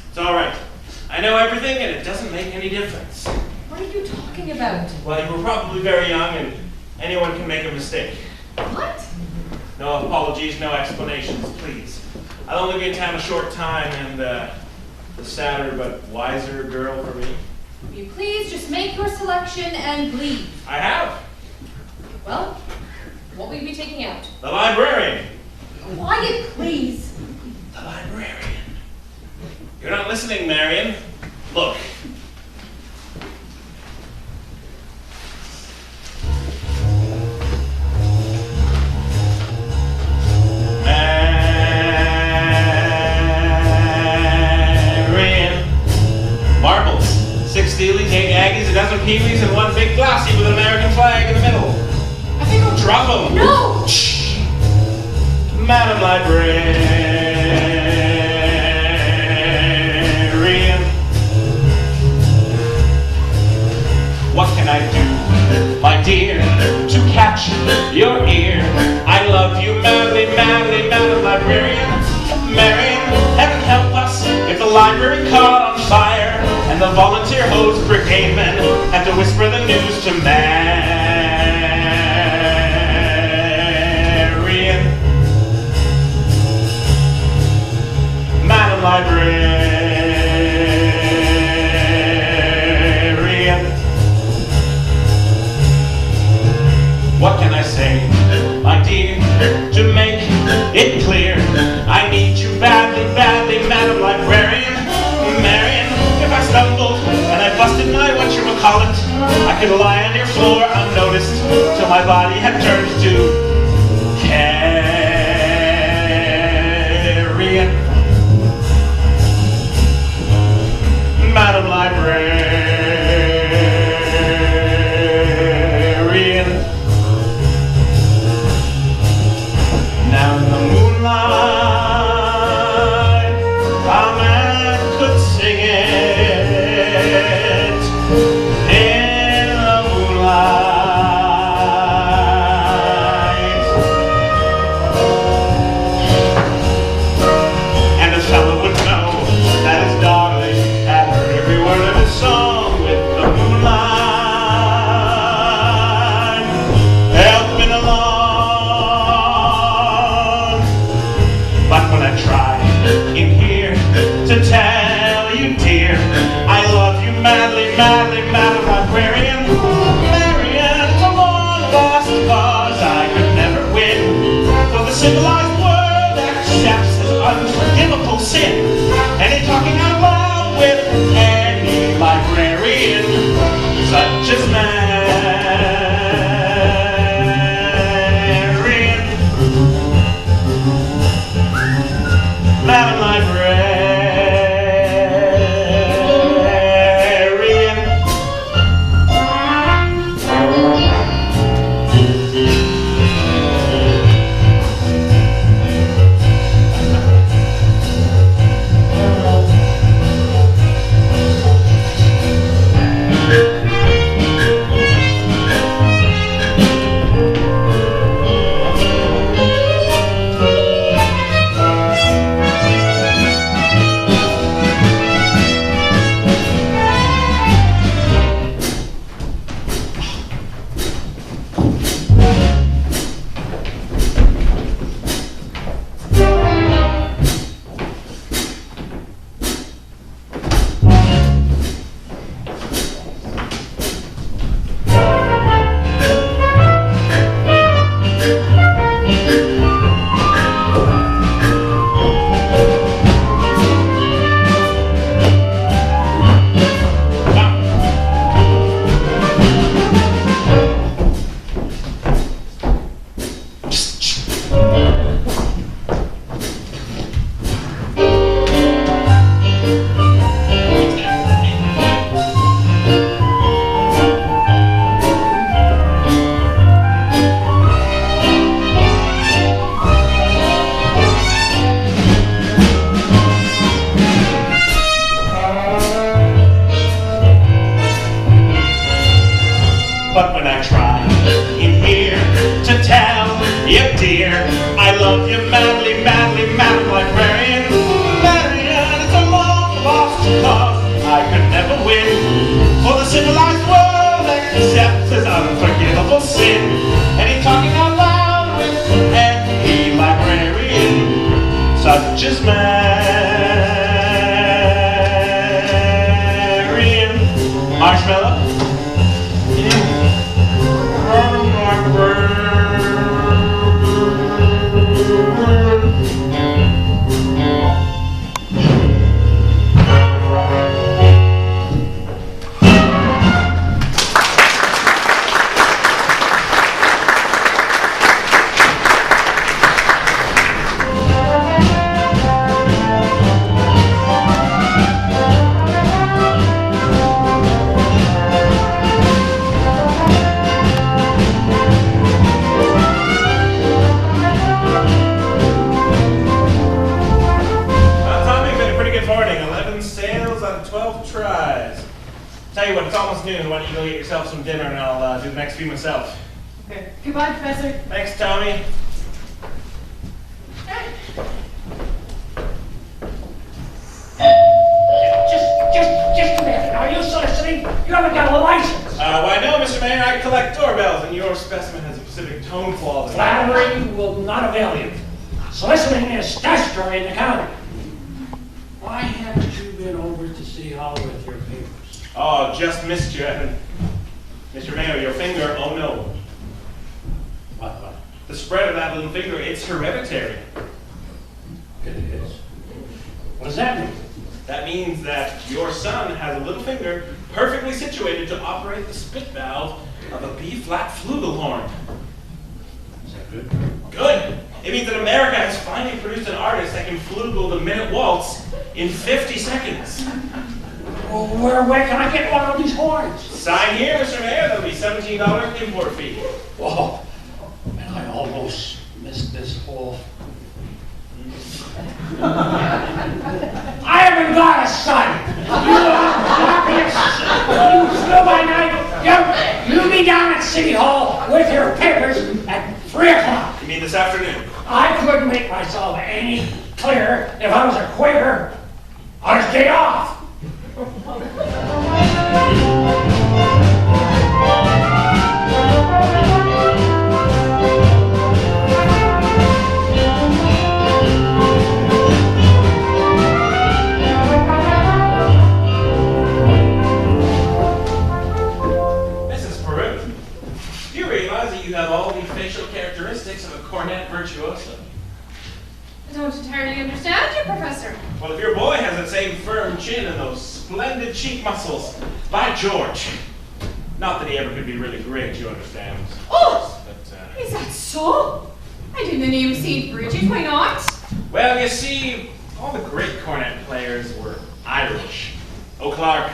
S6: It's all right. I know everything, and it doesn't make any difference.
S8: What are you talking about?
S6: Well, you were probably very young, and anyone can make a mistake.
S8: What?
S6: No apologies, no explanations, please. I'll only be in town a short time, and the sadder but wiser girl for me.
S8: Will you please just make your selection and leave?
S6: I have.
S8: Well, what will you be taking out?
S6: The librarian.
S8: Quiet, please.
S6: The librarian. You're not listening, Marion. Look. Marion. Marbles. 6 Steelies, 8 Aggies, a dozen Peewees, and 1 big glassy with an American flag in the middle. I think I'll drop them.
S8: No!
S6: Shh. Madam Librarian. What can I do, my dear, to catch your ear? I love you madly, madly, Madam Librarian. Marion, heaven help us if the library caught on fire and the volunteer hose brigade men had to whisper the news to Marion. could lie on your floor unnoticed till my body had turned to carrion. Madam Librarian. Now in the moonlight, a man could sing it. In the moonlight. And a fellow would know that his darling had heard every word of his song with the moonlight helping along. But when I try in here to tell you, dear, I love you madly, madly, Madam Librarian, Marian, it's a long lost cause I could never win. For the civilized world accepts his unforgivable sin, and he's talking out loud with any librarian, such as Marian. Madam Librarian. But when I try in here to tell you, dear, I love you madly, madly, Madam Librarian, Marian, it's a long lost cause I could never win. For the civilized world accepts his unforgivable sin, and he's talking out loud with any librarian, such as Marian. Marshmallow? Tell you what, it's almost noon. Why don't you go get yourself some dinner and I'll do the next few myself.
S12: Okay. Goodbye, Professor.
S6: Thanks, Tommy.
S11: Just a minute. Are you soliciting? You haven't got a license.
S6: Why no, Mr. Mayor, I collect doorbells and your specimen has a specific tone quality.
S11: Flattery will not avail you. Soliciting is statutory in the county. Why haven't you been over to City Hall with your papers?
S6: Oh, just missed you, Evan. Mr. Mayor, your finger, oh no.
S11: What?
S6: The spread of that little finger, it's hereditary.
S11: It is. What does that mean?
S6: That means that your son has a little finger perfectly situated to operate the spit valve of a B-flat flugelhorn.
S11: Is that good?
S6: Good. It means that America has finally produced an artist that can flugel the minute waltz in 50 seconds.
S11: Well, where can I get one of these horns?
S6: Sign here, Mr. Mayor. That'll be $17 import fee.
S11: Whoa, man, I almost missed this whole... I haven't got a son! You still by night? You be down at City Hall with your papers at 3 o'clock.
S6: You mean this afternoon?
S11: I couldn't make myself any clearer if I was a Quaker on his day off.
S6: Mrs. Peru, do you realize that you have all the facial characteristics of a cornet virtuoso?
S8: I don't entirely understand you, Professor.
S6: Well, if your boy has that same firm chin and those splendid cheek muscles, by George. Not that he ever could be really great, you understand.
S8: Oh!
S6: But,
S8: Is that so? I didn't name St. Bridget, why not?
S6: well, you see, all the great cornet players were Irish. O'Clark,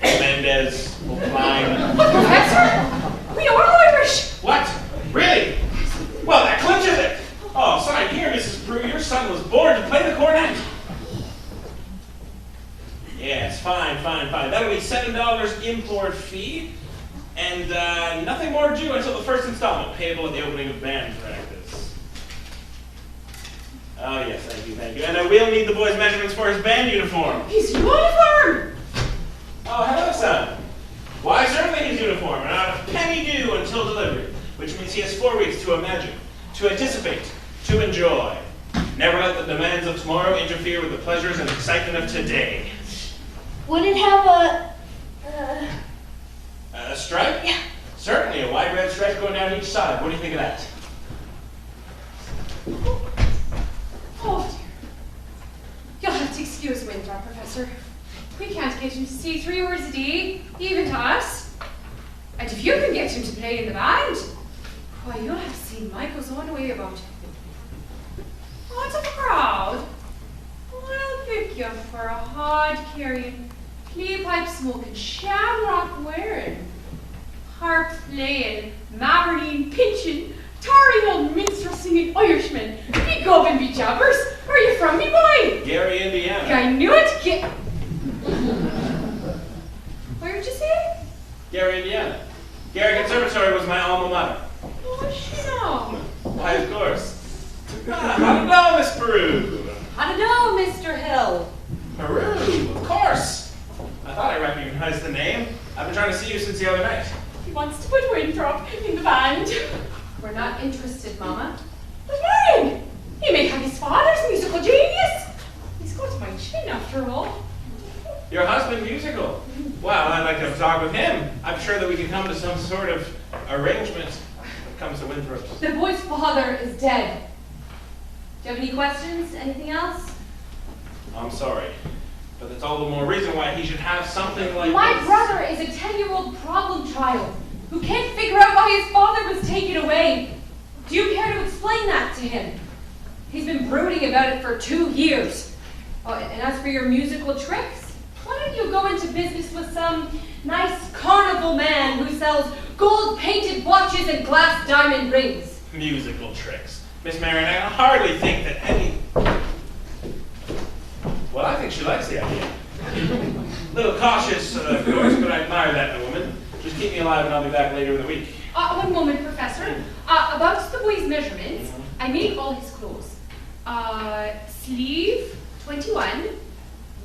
S6: Mendez, O'Klein.
S8: Professor? We are Irish!
S6: What? Really? Well, that clinches it. Oh, sorry, here, Mrs. Prue, your son was born to play the cornet. Yes, fine. That'll be $7 import fee, and nothing more due until the first installment, payable at the opening of band practice. Oh, yes, thank you. And I will need the boy's measurements for his band uniform.
S8: His uniform!
S6: Oh, hello, son. Why, certainly his uniform, and not a penny due until delivery, which means he has 4 weeks to imagine, to anticipate, to enjoy. Never let the demands of tomorrow interfere with the pleasures and excitement of today.
S10: Would it have
S6: A stripe?
S10: Yeah.
S6: Certainly, a wide red stripe going down each side. What do you think of that?
S8: Oh, dear. You'll have to excuse Winthrop, Professor. We can't get him to say 3 words a day, even to us. And if you can get him to play in the band, why, you'll have seen Michael's own way about it. Out of the crowd, I'll pick you for a hard-carrying, clay-pipe-smoking, shamrock wearing, harp playing, Maberline pinching, tarry old minstrel singing Irishman. Be gob and be jabbers. Where are you from, me boy?
S6: Gary, Indiana.
S8: I knew it. Where did you say?
S6: Gary, Indiana. Gary Conservatory was my alma mater.
S8: Oh, she know.
S6: Why, of course. How do you know, Miss Peru?
S7: How do you know, Mr. Hill?
S6: Peru, of course. I thought I recognized the name. I've been trying to see you since the other night.
S8: He wants to put Winthrop in the band.
S7: We're not interested, Mama.
S8: But Marion, he may have his father's musical genius. He's got my chin after all.
S6: Your husband musical? Well, I'd like to have a talk with him. I'm sure that we can come to some sort of arrangement when it comes to Winthrop's.
S7: The boy's father is dead. Do you have any questions? Anything else?
S6: I'm sorry, but that's all the more reason why he should have something like
S7: My
S6: this.
S7: brother is a 10-year-old problem child who can't figure out why his father was taken away. Do you care to explain that to him? He's been brooding about it for 2 years. Oh, and as for your musical tricks, why don't you go into business with some nice carnival man who sells gold-painted watches and glass diamond rings?
S6: Musical tricks. Miss Marion, I hardly think that any... Well, I think she likes the idea. A little cautious, of course, but I admire that in a woman. Just keep me alive and I'll be back later in the week.
S8: One moment, Professor. About the boy's measurements, I made all his clothes. Sleeve, 21,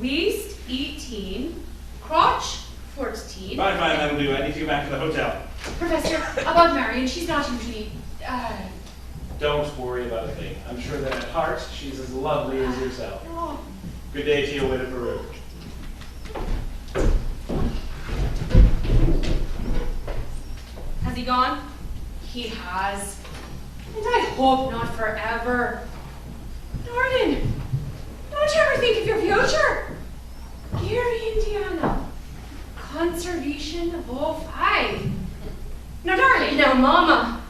S8: waist, 18, crotch, 14.
S6: Fine, that'll do. I need to go back to the hotel.
S8: Professor, about Marion, she's not usually,
S6: Don't worry about a thing. I'm sure that at heart, she's as lovely as yourself.
S8: Oh.
S6: Good day to you, way to Peru.
S8: Has he gone? He has. And I hope not forever. Darling, don't you ever think of your future? Gary, Indiana. conservation of all five. Now, darling. Now, Mama.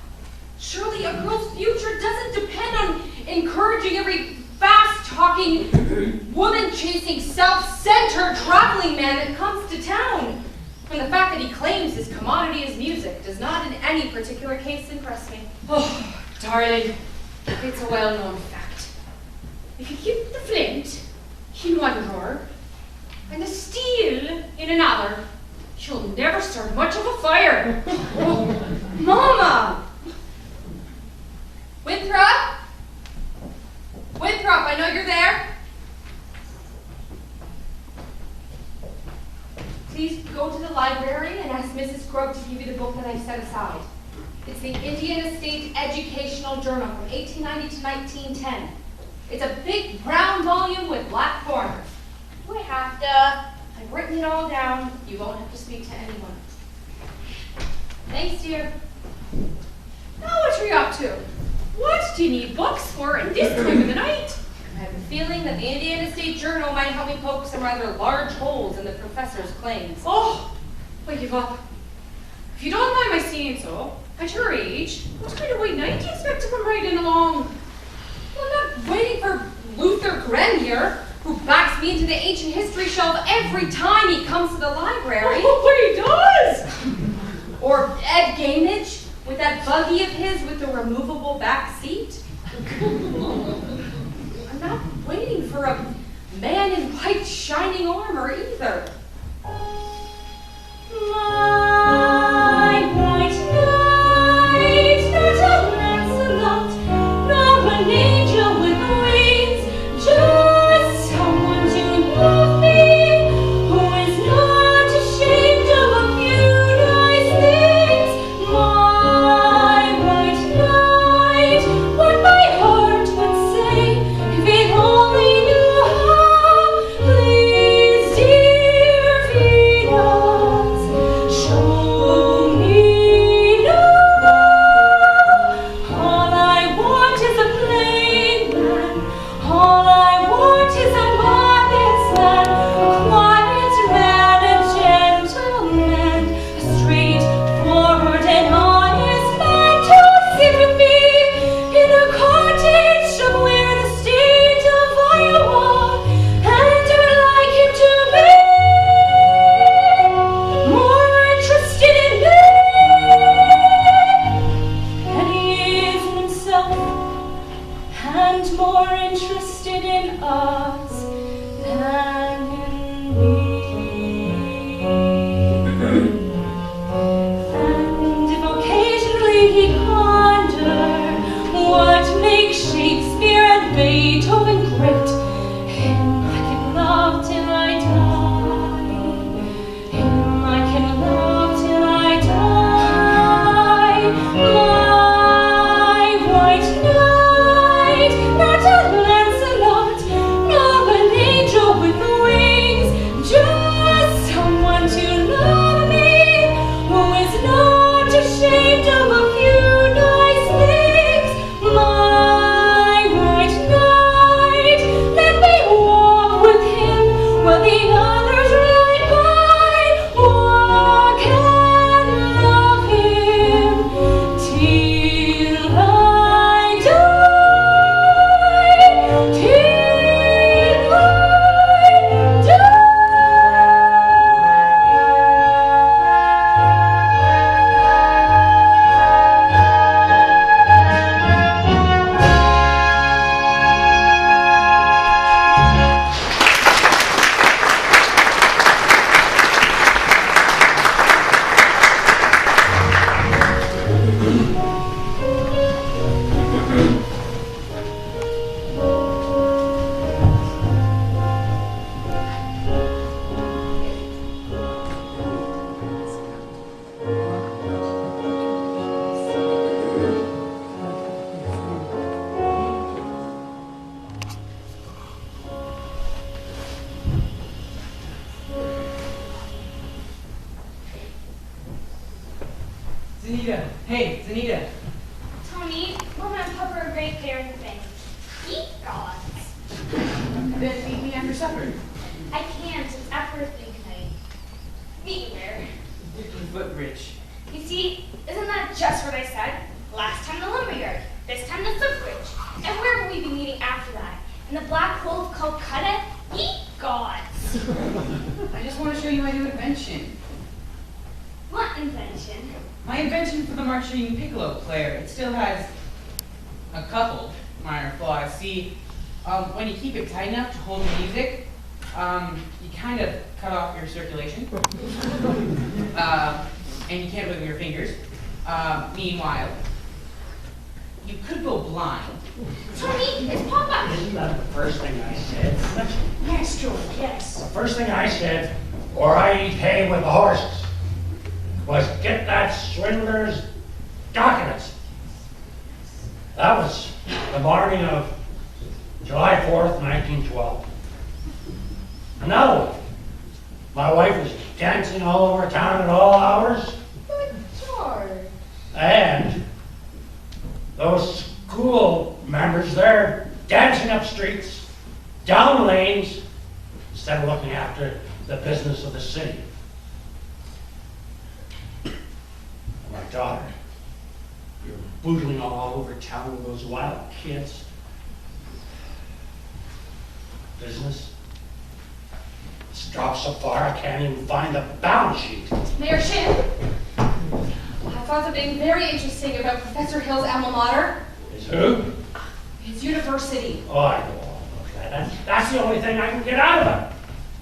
S8: Surely a girl's future doesn't depend on encouraging every fast-talking, woman-chasing, self-centered traveling man that comes to town. And the fact that he claims his commodity is music does not in any particular case impress me. Oh, darling, it's a well-known fact. If you keep the flint in one drawer and the steel in another, you'll never start much of a fire. Oh, Mama! Winthrop? Winthrop, I know you're there. Please go to the library and ask Mrs. Grubb to give you the book that I've set aside. It's the Indian Estate Educational Journal from 1890 to 1910. It's a big brown volume with black corners. You won't have to. I've written it all down. You won't have to speak to anyone. Thanks, dear. Now what are you up to? What do you need books for at this time of the night? I have a feeling that the Indiana State Journal might help me poke some rather large holes in the professor's claims. Oh, wait, give up. If you don't mind my saying so, at your age, what kind of white knight do you expect to come riding along? Well, I'm not waiting for Luther Grenier, who backs me into the ancient history shelf every time he comes to the library. Oh, but he does! Or Ed Gainage, with that buggy of his with the removable back seat. I'm not waiting for a man in white shining armor either. My white knight, not a Lancelot, nor an angel with wings, just someone to love me, who is not ashamed of a few nice things. My white knight, what my heart would say if it only knew how. Please, dear Venus, show me now. All I want is a plain man. All I want is a modest man, a quiet man, a gentleman, a straightforward and honest man to sit with me in a cottage somewhere in the state of Iowa, and I'd like him to be more interested in me than he is in himself, and more interested in us than in me. And if occasionally he ponder what makes Shakespeare and Beethoven great, him I can love till I die. Him I can love till I die. My white knight, not a Lancelot, nor an angel with wings, just someone to love me, who is not ashamed of a few nice things. My white knight, let me walk with him while the others ride by. Walk and love him till I die, till I die.
S12: Zanita, hey, Zanita.
S9: Tony, Mama and Papa are great parenting things. Eat gods.
S12: Then meet me after supper.
S9: I can't. It's at birthday tonight. Meet you where? and the black wolf called Calcutta, ye gods.
S12: I just want to show you my new invention.
S9: What invention?
S12: My invention for the marching piccolo player. It still has a couple minor flaws. See, when you keep it tight enough to hold the music, you kind of cut off your circulation. And you can't wiggle your fingers. Meanwhile, you could go blind.
S14: Tony, it's Papa.
S11: Isn't that the first thing I said?
S14: Yes, George, yes.
S11: The first thing I said, or I eat hay with the horses, was get that swindler's documents. That was the morning of July 4th, 1912. Another one. My wife was dancing all over town at all hours.
S14: But George.
S11: And those school members there dancing up streets, down lanes, instead of looking after the business of the city. And my daughter, you're bootling all over town with those wild kids. Business. It's dropped so far I can't even find the balance sheet.
S8: Mayor Shin, I found something very interesting about Professor Hill's alma mater.
S11: Is who?
S8: His university.
S11: Oh, I know all about that. That's the only thing I can get out of it.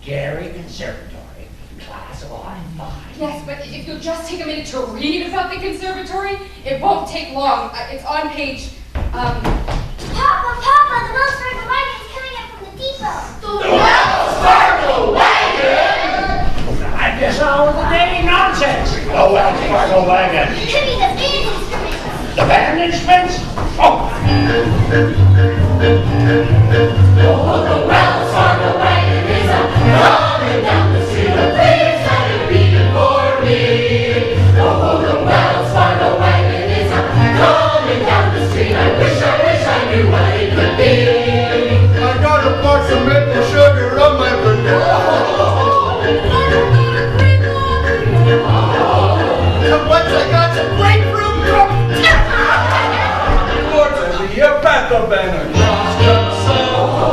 S11: Gary Conservatory, class of 5.
S8: Yes, but if you'll just take a minute to read about the conservatory, it won't take long. It's on page,
S9: Papa, the Wells Fargo wagon is coming up from the depot.
S11: The Wells Fargo wagon? I guess all of the day nonsense. The Wells Fargo wagon.
S9: Could be the band instruments.
S11: The band instruments? Oh.
S7: Oh, the Wells Fargo wagon is coming down the street. Please let it be before me. Oh, the Wells Fargo wagon is coming down the street. I wish I knew what it could be.
S4: I got a box of maple sugar on my and once I got some grapefruit
S1: Fortunately, a path banner crossed the
S7: Oh,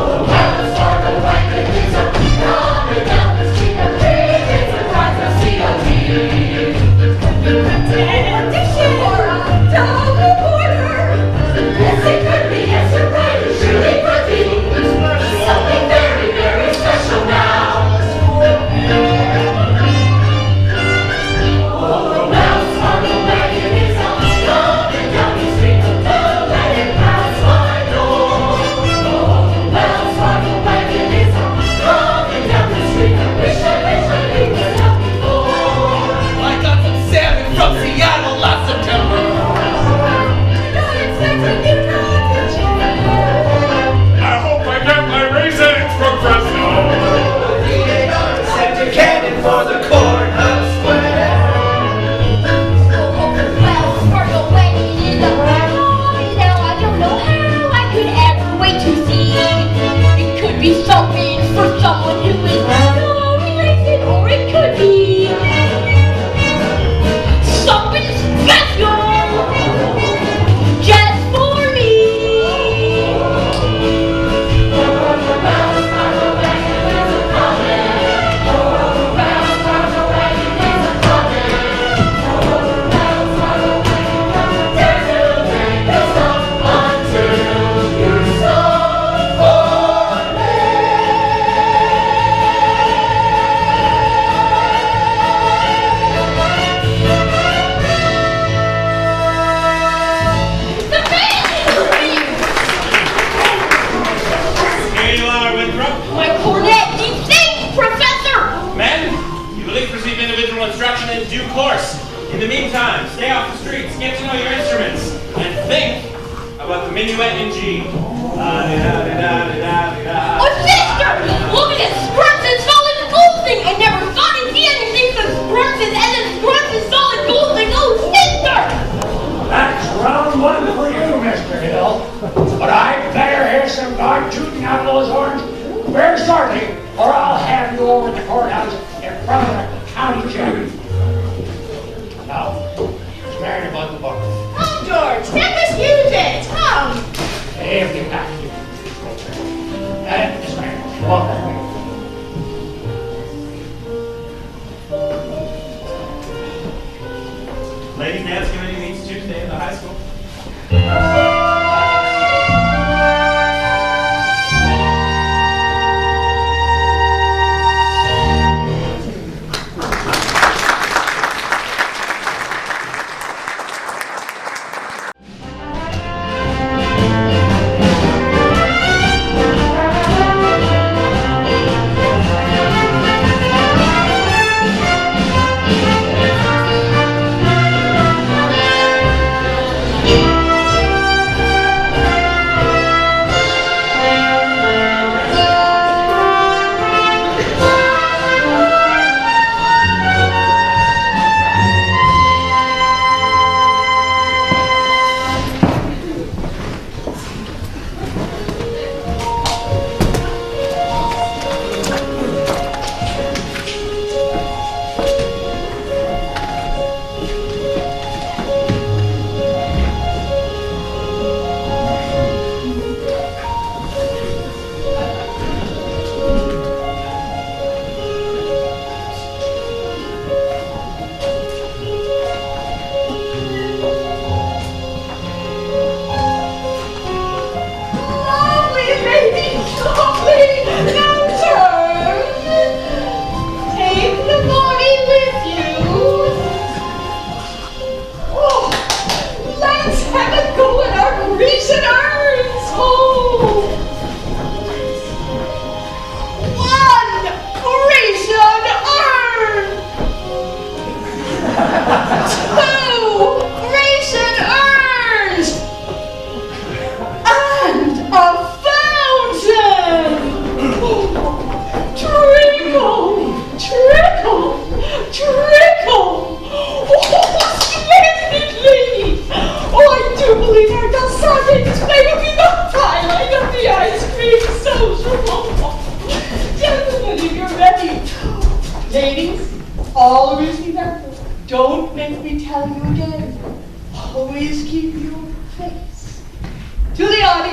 S7: the Wells Fargo wagon is coming down the street. The big surprise of COT.
S8: addition or a dog reporter.
S7: Yes, it could be. Yes, you're right. It surely could be. Something very, very special now. Oh, the Wells Fargo wagon is coming down the street. Don't let it pass my door. Oh, the Wells Fargo wagon is coming down the street. I wish I knew this before.
S1: I got some salmon from Seattle last September.
S2: I hope I get my raisins from Fresno.
S1: Sent a cannon for the courthouse square.
S9: Oh, the Wells Fargo wagon is coming. Now I don't know how I could ever wait to see. It could be something for someone who is so related, or it could be something special just for me.
S6: Here you are, Winthrop.
S14: My cornet, deep things, Professor!
S6: Men, you will each receive individual instruction in due course. In the meantime, stay off the streets, get to know your instruments, and think about the minuet in G. La-di-da-di-da-di-da-di-da.
S14: Oh, sister! Look at his scrunts and solid golding! I never thought I'd see anything so scrunted and then scrunts and solid golding! Oh, sister!
S11: That's round one for you, Mr. Hill. But I'd better hear some dog tooting out of those horns very shortly, or I'll have you over at the courthouse in front of the county judge. Now, here's Mary about the book.
S14: Come, George, let us use it! Come!
S11: Hey, get back here.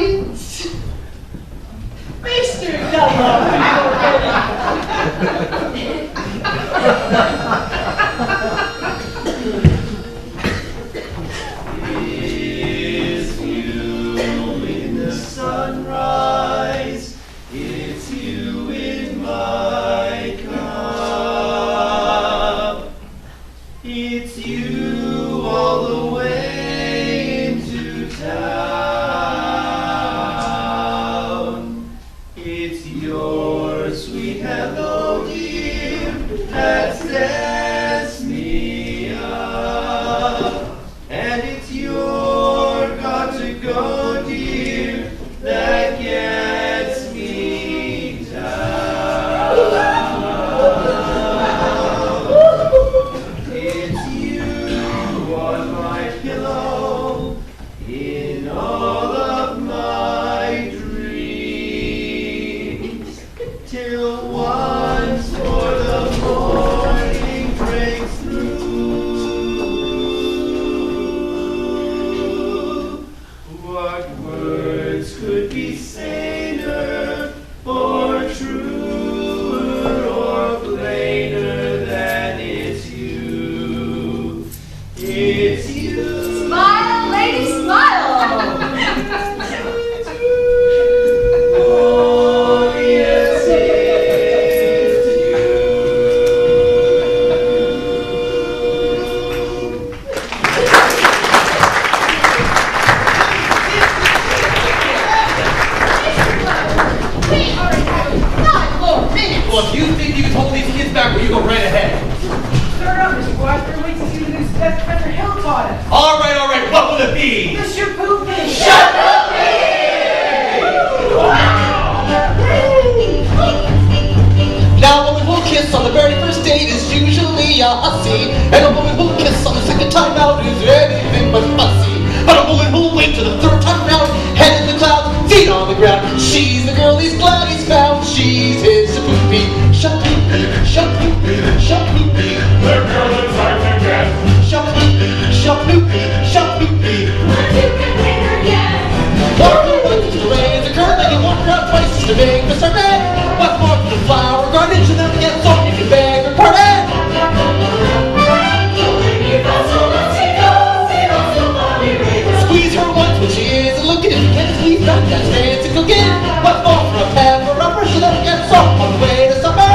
S7: tights. Mr.
S5: It's you in the sunrise. It's you in my cup. It's you all the way into town. It's your sweet hello, dear, that sets me up. And it's your got to go, dear, that gets me down. It's you on my pillow in all of my dreams, till once more the morning breaks through. What words could be saner or truer or plainer than it's you? It's you.
S7: Smile, lady, smile.
S5: Oh, yes, it's you.
S14: We already have 5 more minutes.
S1: Well, if you think you can hold these kids back, well, you go right ahead.
S12: Start up, Mr. Washburn. Wait to see what this Professor Hill taught us.
S1: All right, what will it be?
S12: Mr. Poopy.
S15: Now, a woman who'll kiss on the very first date is usually a hussy, and a woman who'll kiss on the second time out is anything but fussy. But a woman who'll wait till the third time round, head in the clouds, feet on the ground, she's the girl he's glad he's found. She's his Shapoopy, Shapoopy, Shapoopy, Shapoopy.
S2: The girl that's hard to get.
S15: Shapoopy, Shapoopy, Shapoopy. One who wants to raise a curve, they can walk around twice to make Mr. Man. What's more for the flower garden, to them to get so you can beg or pardon. Squeeze her once when she isn't looking. If you can't squeeze that, that's fancy cooking. What's more for a pepper upper, so that get soft on the way to supper.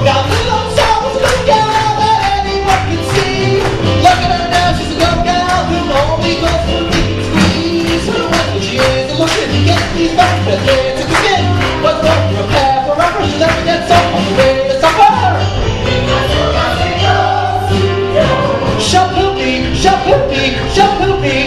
S15: Now the little soul's a good gal that anyone can see. Look at her now, she's a good gal who only goes for deep squeeze. Her once when she isn't looking, if you can't squeeze that, that's fancy cooking. What's more for a pepper upper, so that get soft on the way to supper. Shapoopy, Shapoopy, Shapoopy.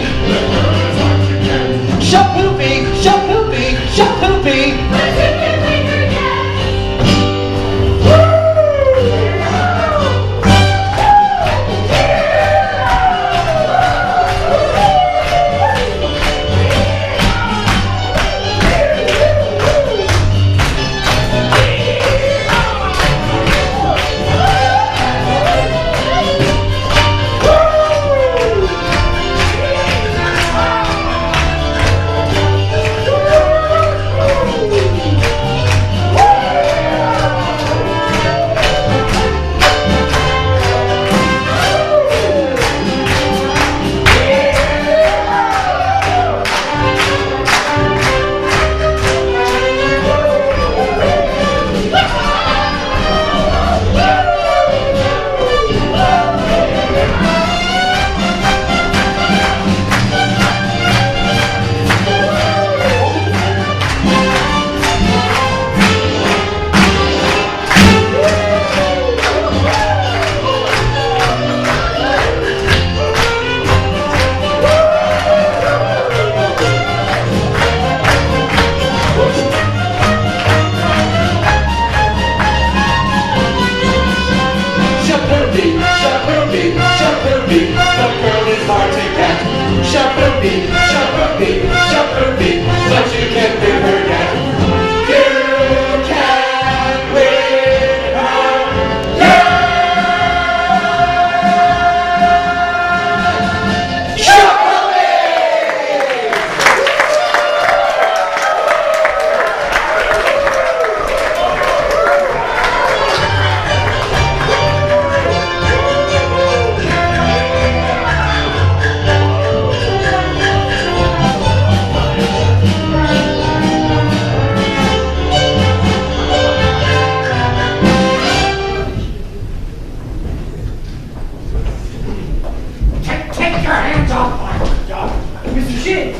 S12: Mr. Shin!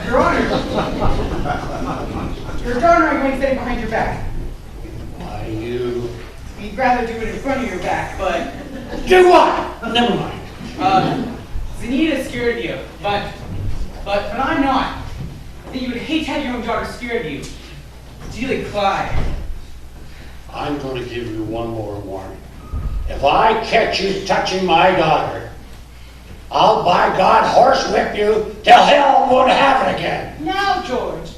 S12: Your Honor! Your daughter I'm going to say behind your back.
S11: Why, you...
S12: We'd rather do it in front of your back, but...
S11: Do what? Never mind.
S12: Zenita's scared of you, but I'm not. I think you would hate to have your own daughter scared of you. Delia Clyde.
S11: I'm going to give you one more warning. If I catch you touching my daughter, I'll by God horsewhip you till hell won't have it again.
S12: Now, George.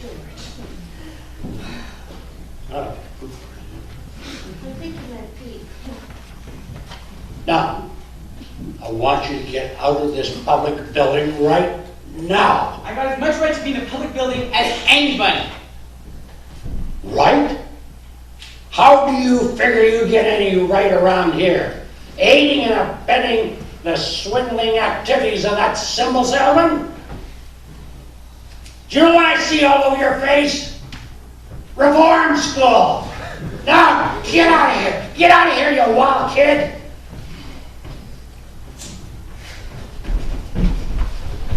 S11: Oh.
S9: I think you meant Pete.
S11: Now, I want you to get out of this public building right now.
S12: I got as much right to be in a public building as anybody.
S11: Right? How do you figure you get any right around here? Aiding and abetting the swindling activities of that symbol salesman? Do you know what I see all over your face? Reform school! Now, get out of here! Get out of here, you wild kid!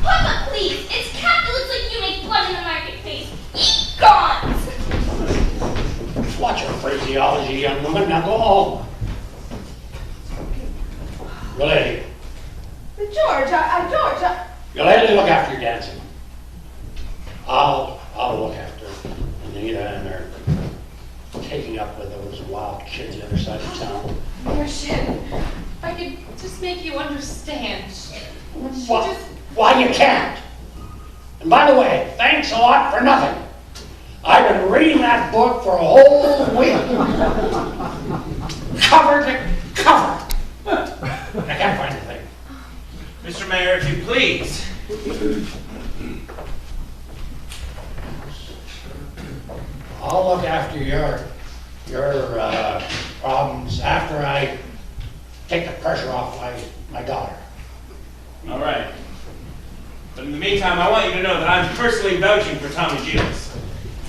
S9: Papa, please! It's capitalists like you make blood in the marketplace. Eat gods!
S11: Watch your phraseology, young woman. Now go home. Lady.
S10: George, George,
S11: You lady, look after your dancing. I'll look after Anita and her taking up with those wild kids the other side of town.
S8: Mayor Shin, if I could just make you understand.
S11: Why you can't? And by the way, thanks a lot for nothing. I've been reading that book for a whole week. Cover to cover. I can't find a thing.
S6: Mr. Mayor, if you please.
S11: I'll look after your problems after I take the pressure off my daughter.
S6: All right. But in the meantime, I want you to know that I'm personally vouching for Tommy Giles.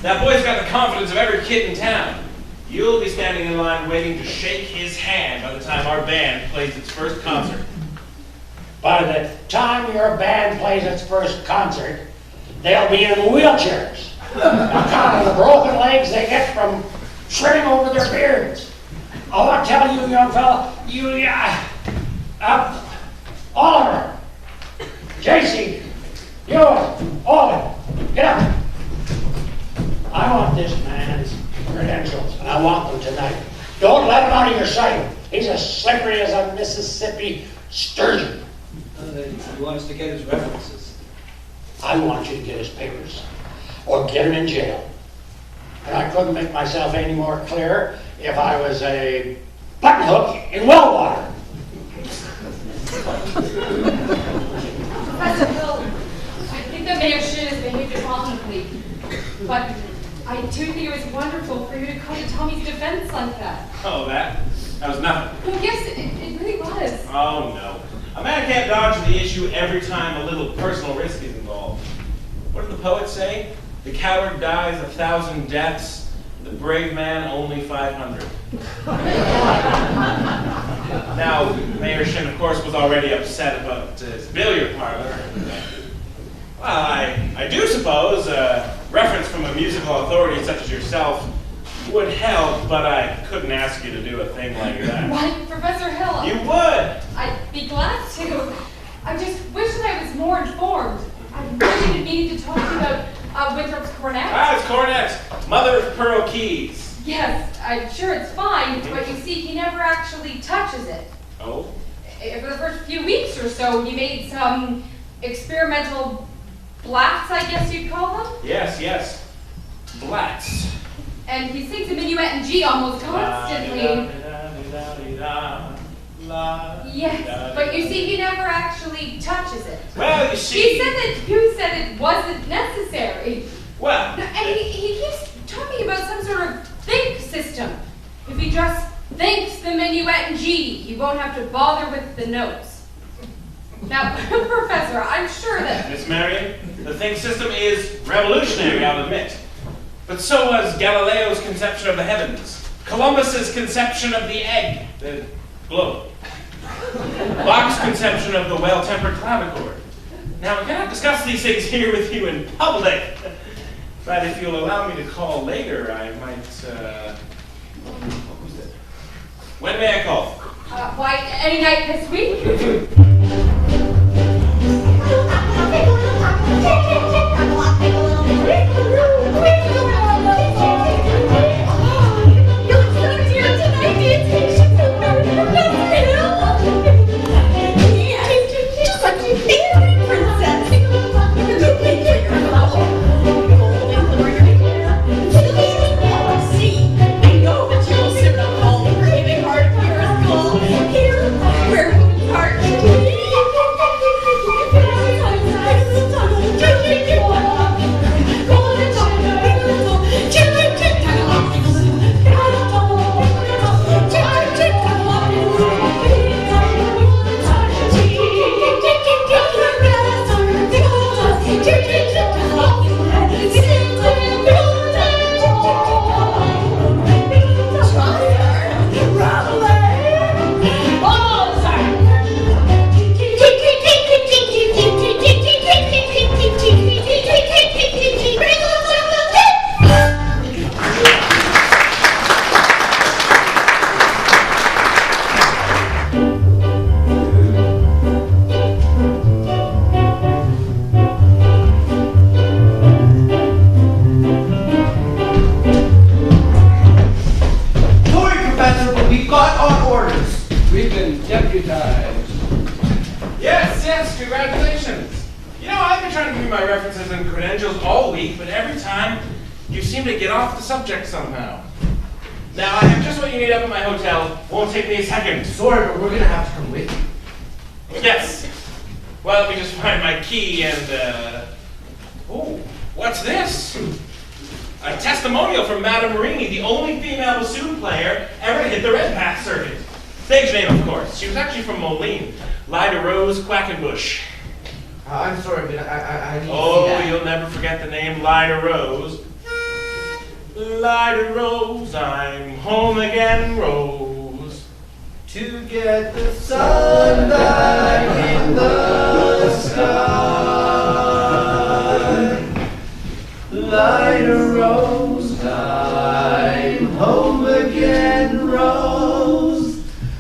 S6: That boy's got the confidence of every kid in town. You'll be standing in line waiting to shake his hand by the time our band plays its first concert.
S11: By the time your band plays its first concert, they'll be in wheelchairs. Account of the broken legs they get from trimming over their beards. Oh, I tell you, young fella, Oliver, JC, you, Oliver, get up. I want this man's credentials, and I want them tonight. Don't let him out of your sight. He's as slippery as a Mississippi sturgeon.
S16: You want us to get his references?
S11: I want you to get his papers, or get him in jail. And I couldn't make myself any more clear if I was a button hook in well water.
S8: Professor Hill, I think the Mayor Shin has behaved honorably, but I do think it was wonderful for you to come to Tommy's defense like that.
S6: Oh, that was nothing.
S8: Well, yes, it really was.
S6: Oh, no. A man can't dodge the issue every time a little personal risk is involved. What did the poet say? The coward dies 1,000 deaths, the brave man only 500. Now, Mayor Shin, of course, was already upset about his billiard parlor. Well, I do suppose a reference from a musical authority such as yourself would help, but I couldn't ask you to do a thing like that.
S8: Why, Professor Hill?
S6: You would!
S8: I'd be glad to. I just wish that I was more informed. I really did mean to talk to you about Winthrop's cornet.
S6: Ah, it's cornet, mother of pearl keys.
S8: Yes, I'm sure it's fine, but you see, he never actually touches it.
S6: Oh?
S8: For the first few weeks or so, he made some experimental blats, I guess you'd call them.
S6: Yes. Blats.
S8: And he sings a minuet in G almost constantly. Yes, but you see, he never actually touches it.
S6: Well, you see...
S8: You said it wasn't necessary.
S6: Well...
S8: And he keeps talking about some sort of think system. If he just thinks the minuet in G, he won't have to bother with the notes. Now, Professor, I'm sure that...
S6: Miss Marion, the think system is revolutionary, I'll admit. But so was Galileo's conception of the heavens, Columbus's conception of the egg, the globe, Bach's conception of the well-tempered clavichord, Now, I cannot discuss these things here with you in public, but if you'll allow me to call later, I might, who's that? When may I call?
S8: Why, any night this week?
S1: We've been deputized.
S6: Yes, congratulations. You know, I've been trying to give you my references and credentials all week, but every time you seem to get off the subject somehow. Now, I have just what you need up at my hotel. Won't take me a second.
S5: Sorry, but we're gonna have to come with you.
S6: Yes. Well, let me just find my key and, oh, what's this? A testimonial from Madame Marini, the only female bassoon player ever to hit the Red Path circuit. Stage name, of course. She was actually from Moline. Lyda Rose Quackenbush.
S5: I'm sorry, but I need to see
S6: Oh,
S5: that.
S6: you'll never forget the name Lyda Rose. Lyda Rose, I'm home again, Rose.
S5: To get the sun back in the sky. Lyda Rose, I'm home again, Rose.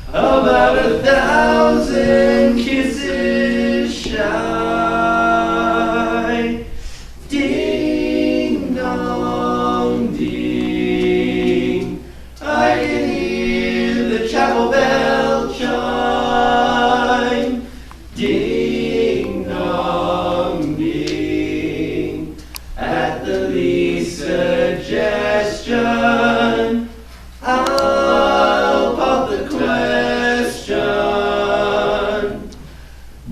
S5: About 1,000 kisses shy. Ding dong ding, I can hear the chapel bell chime. Ding dong ding, at the least suggestion, I'll pop the question.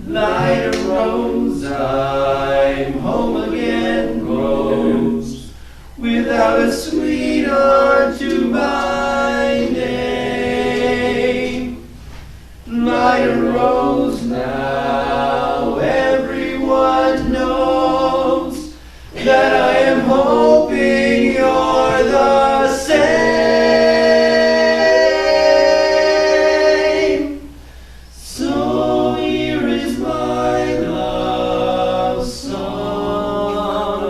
S5: Lyda Rose, I'm home again, Rose, without a sweetheart to my name. Lyda Rose, now everyone knows that I am hoping you're the same. So here is my love song,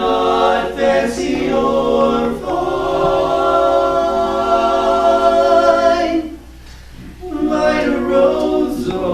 S5: not fancy or fine. Lyda Rose, oh,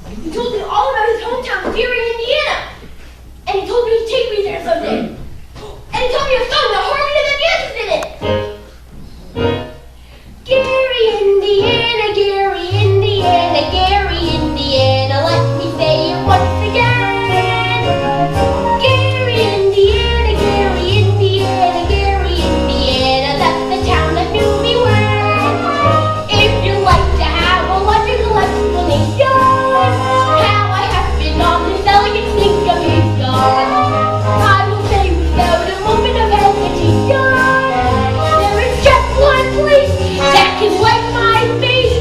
S9: He told me all about his hometown, Gary, Indiana. And he told me he'd take me there someday. And he told me a song that Harmony and the Dancers in it. Gary, Indiana, Gary, Indiana, Gary, Indiana. Let me say it once again. Gary, Indiana, Gary, Indiana, Gary, Indiana. That's the town that knew me well. If you like to have a wonderful explanation, how I have been on this elegant syncopation, I will say without a moment of hesitation, there is just one place that can wipe my face.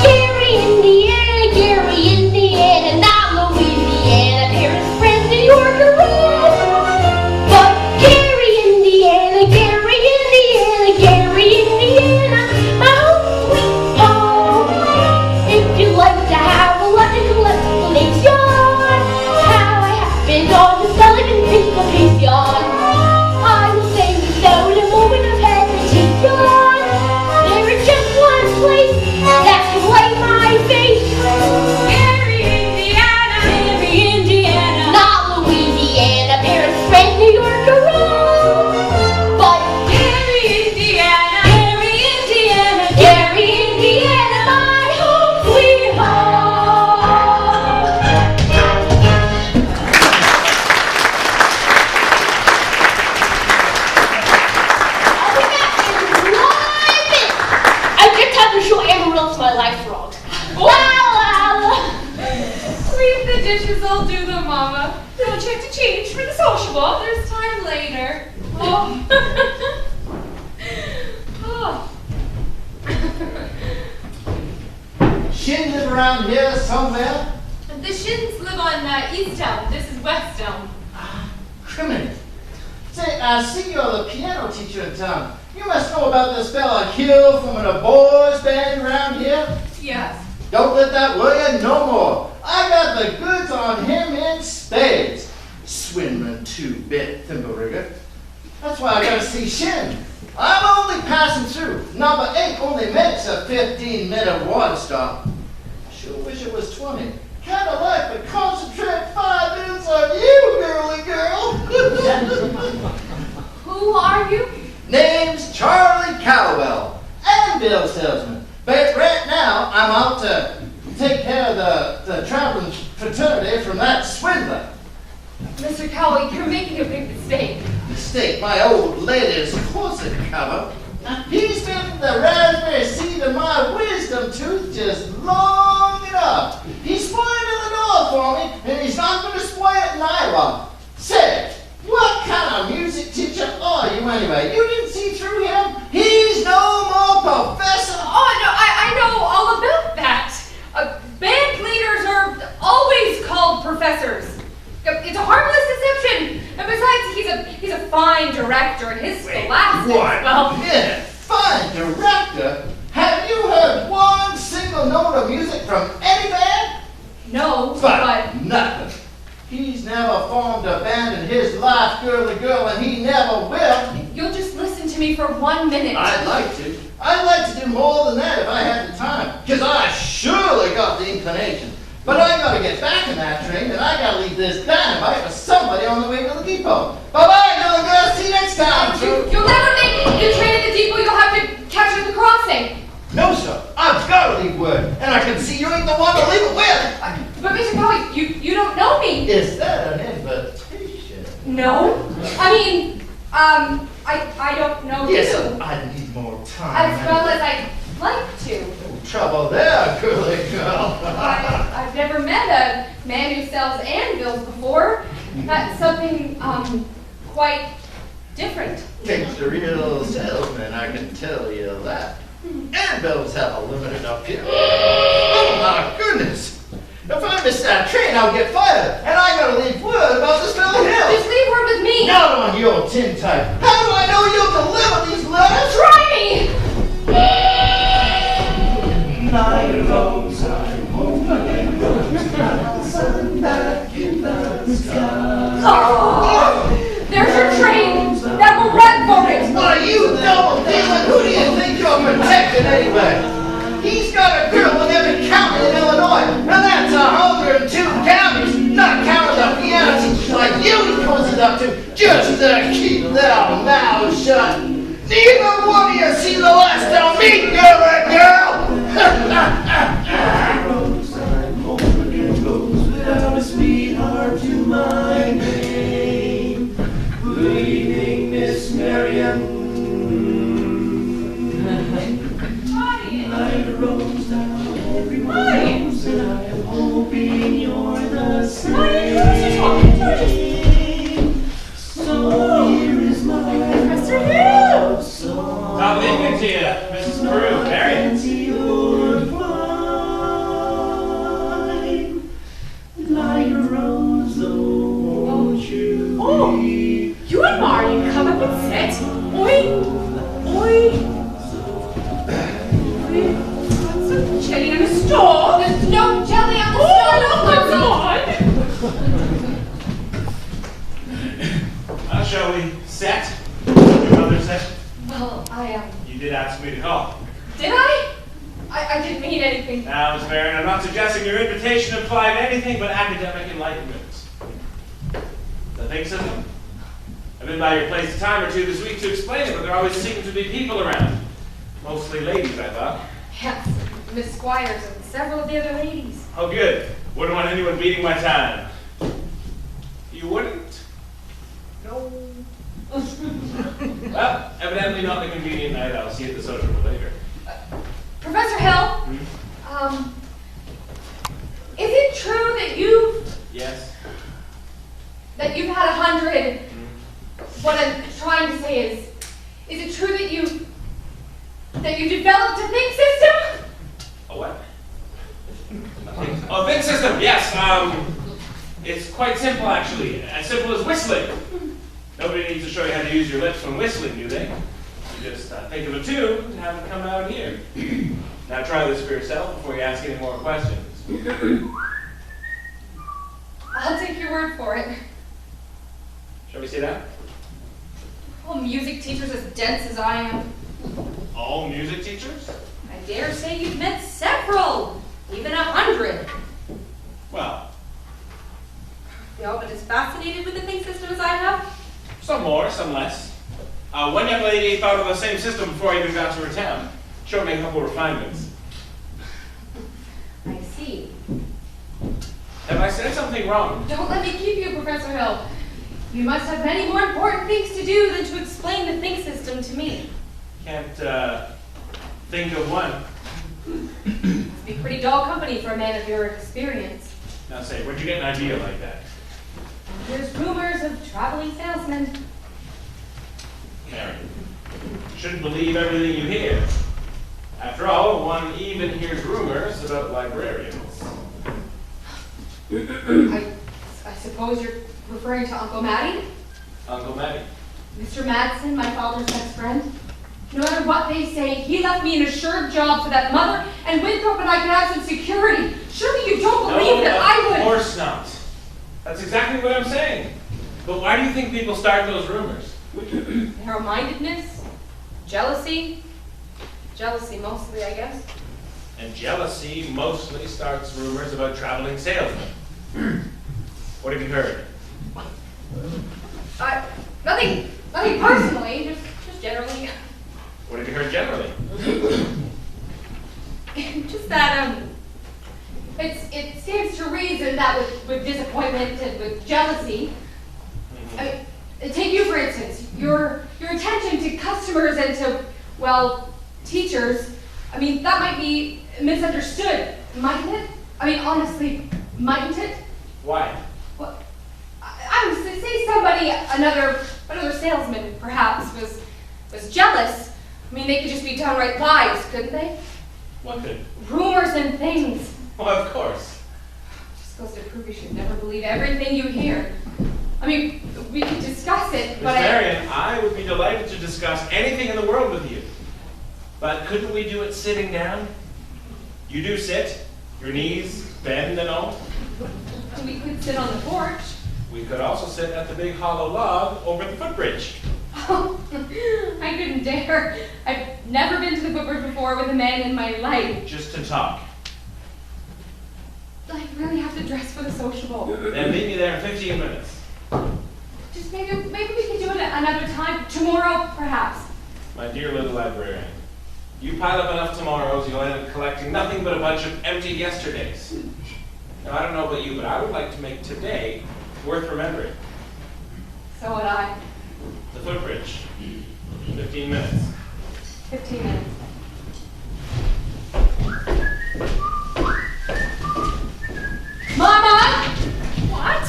S9: Gary, Indiana, Gary, Indiana, not Louisiana. Paris, France, New York, or Rome. But Gary, Indiana, Gary, Indiana, Gary, Indiana, my home sweet home. If you'd like to have a logical explanation, how I have been on this elegant syncopation, I will say without a moment of hesitation, there is just one place that can light my face. Gary, Indiana, Gary, Indiana, not Louisiana, Paris, France, New York, or Rome. But Gary, Indiana, Gary, Indiana, Gary, Indiana, my home sweet home. I'll be back in 1 minute. I just have to show Amaryllis my life frog. Wow!
S8: Leave the dishes, I'll do them, Mama. Don't you have to change for the sociable? There's time later. Oh. Oh.
S5: Shin live around here somewhere?
S8: The Shins live on Easttown. This is Westtown.
S5: Criminal. Say, I see you're the piano teacher in town. You must know about this fella Hill from the boys band around here.
S8: Yes.
S5: Don't let that worry you no more. I got the goods on him in spades. Swindling two-bit thimble rigger. That's why I gotta see Shin. I'm only passing through. Number 8 only makes a 15-minute water stop. Sure wish it was 20. Kinda like to concentrate 5 minutes on you, girly girl.
S8: Who are you?
S5: Name's Charlie Cowell, and bill salesman. But right now, I'm out to take care of the traveling fraternity from that swindler.
S8: Mr. Cowley, you're making a big mistake.
S5: Mistake, my old lady's corset cover. He's been the raspberry seed of my wisdom tooth just long enough. He spoiled Illinois for me, and he's not going to spoil it in Iowa. Say, what kind of music teacher are you anyway? You didn't see through him? He's no more professor.
S8: Oh, no, I know all about that. Band leaders are always called professors. It's a harmless deception. And besides, he's a fine director, and his scholastics,
S5: What?
S8: well...
S5: Yeah, fine director? Have you heard one single note of music from any band?
S8: No,
S5: But nothing. He's never formed a band in his life, girly girl, and he never will.
S8: You'll just listen to me for 1 minute.
S5: I'd like to. I'd like to do more than that if I had the time, because I surely got the inclination. But I gotta get back in that train, and I gotta leave this dynamite for somebody on the way to the depot. Bye-bye, girl girl. See you next time.
S8: You'll never make the train at the depot. You'll have to catch it at the crossing.
S5: No, sir. I've gotta leave word, and I can see you ain't the one to leave it with.
S8: But Mr. Cowley, you don't know me.
S5: Is that an invitation?
S8: No. I mean, I don't know
S5: Yes,
S8: you.
S5: sir. I need more time.
S8: As well as I'd like to.
S5: No trouble there, girly girl.
S8: I've never met a man who sells anvils before. That's something, quite different.
S5: Takes a real salesman, I can tell you that. Anvils have a limited appeal. Oh my goodness! If I miss that train, I'll get fired, and I gotta leave word about this fellow Hill.
S8: Just leave word with me.
S5: Not on your tin type. How do I know you'll deliver these letters?
S8: Try me.
S1: Night rose, I woke up and rose, sun back in the sky.
S8: Oh, there's your train. Now we'll run for it.
S5: Why, you double dealing, who do you think you're protecting anyway? He's got a girl in every county in Illinois, and that's 100 keep thou mouth shut. Neither one of you see the last of me, girl.
S15: Without a sweetheart to my name. Good evening, Miss Marian. Like a rose down every rose, and I am hoping you're the same. So here is my love song.
S6: Top of the evening to you, Mrs. Peru, Marion.
S15: You're fine, like a rose, oh, won't you be?
S8: You and Mario come up and sit. Oi. Some jelly on the stove. There's no jelly on the stove.
S6: Well, shall we set? Your mother set?
S8: Well,
S6: You did ask me to call.
S8: did I? I didn't mean anything.
S6: Now, Miss Marion, I'm not suggesting your invitation implied anything but academic enlightenment. The think system? I've been by your place a time or two this week to explain it, but there always seem to be people around. Mostly ladies, I thought.
S8: Yes, Miss Squires and several of the other ladies.
S6: Oh, good. Wouldn't want anyone beating my time. You wouldn't? No. Well, evidently not the convenient night. I'll see you at the social later.
S8: Professor Hill, is it true that
S6: Yes?
S8: you've had 100? What I'm trying to say is it true that you developed a think system?
S6: A what? Oh, think system, yes. It's quite simple, actually. As simple as whistling. Nobody needs to show you how to use your lips when whistling, do they? You just think of a tune and have it come out here. Now try this for yourself before you ask any more questions.
S8: I'll take your word for it.
S6: Shall we see that?
S8: Well, music teachers as dense as I am.
S6: All music teachers?
S8: I dare say you've met several, even 100.
S6: Well,
S8: You all been as fascinated with the think system as I have?
S6: some more, some less. One young lady thought of the same system before I even got to her town. Showed me a couple refinements.
S8: I see.
S6: Have I said something wrong?
S8: Don't let me keep you, Professor Hill. You must have many more important things to do than to explain the think system to me.
S6: Can't, think of one.
S8: Must be pretty dull company for a man of your experience.
S6: Now say, where'd you get an idea like that?
S8: There's rumors of traveling salesmen.
S6: Mary, you shouldn't believe everything you hear. After all, one even hears rumors about librarians.
S8: I suppose you're referring to Uncle Matty?
S6: Uncle Matty.
S8: Mr. Madsen, my father's best friend. No matter what they say, he left me an assured job so that Mother and Winthrop and I could have some security. Surely you don't believe that I would...
S6: Of course not. That's exactly what I'm saying. But why do you think people start those rumors?
S8: Narrow-mindedness, jealousy. Jealousy mostly, I guess.
S6: And jealousy mostly starts rumors about traveling salesmen. What have you heard?
S8: Nothing personally, just generally.
S6: What have you heard generally?
S8: Just that, it stands to reason that with disappointment and with jealousy, I mean, take you for instance, your attention to customers and to, well, teachers, I mean, that might be misunderstood, mightn't it? I mean, honestly, mightn't it?
S6: Why?
S8: Well, I would say somebody, another salesman, perhaps, was jealous. I mean, they could just be downright lies, couldn't they?
S6: What could?
S8: Rumors and things.
S6: Well, of course.
S8: Just goes to prove you should never believe everything you hear. I mean, we could discuss it,
S6: Miss
S8: but
S6: Marion, I would be delighted to discuss anything in the world with you. But couldn't we do it sitting down? You do sit, your knees bend and all.
S8: we could sit on the porch.
S6: We could also sit at the big hollow log over the footbridge.
S8: Oh, I couldn't dare. I've never been to the footbridge before with a man in my life.
S6: Just to talk.
S8: I really have to dress for the sociable.
S6: Then meet me there in 15 minutes.
S8: Just maybe we could do it another time. Tomorrow, perhaps.
S6: My dear little librarian, you pile up enough tomorrows, you'll end up collecting nothing but a bunch of empty yesterdays. Now, I don't know about you, but I would like to make today worth remembering.
S8: So would I.
S6: The footbridge. 15 minutes.
S8: 15 minutes. Mama! What?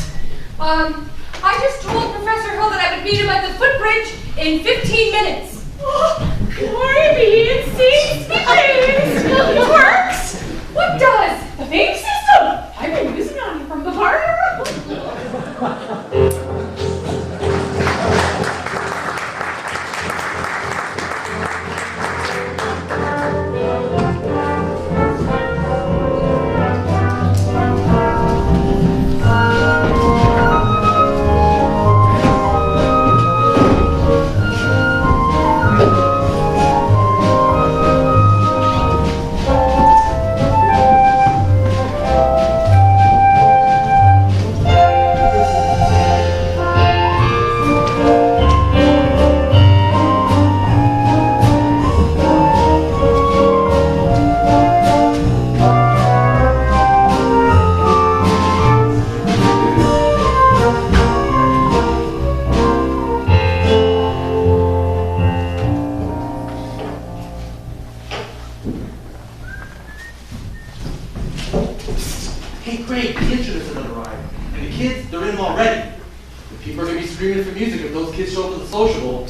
S8: I just told Professor Hill that I would meet him at the footbridge in 15 minutes. Baby, it seems it works. What does? The theme system. I've been using it on you from the parlor.
S15: Hey, Craig, the kids should have said arrived. And the kids, they're in already. The people are going to be screaming for music if those kids show up to the sociable.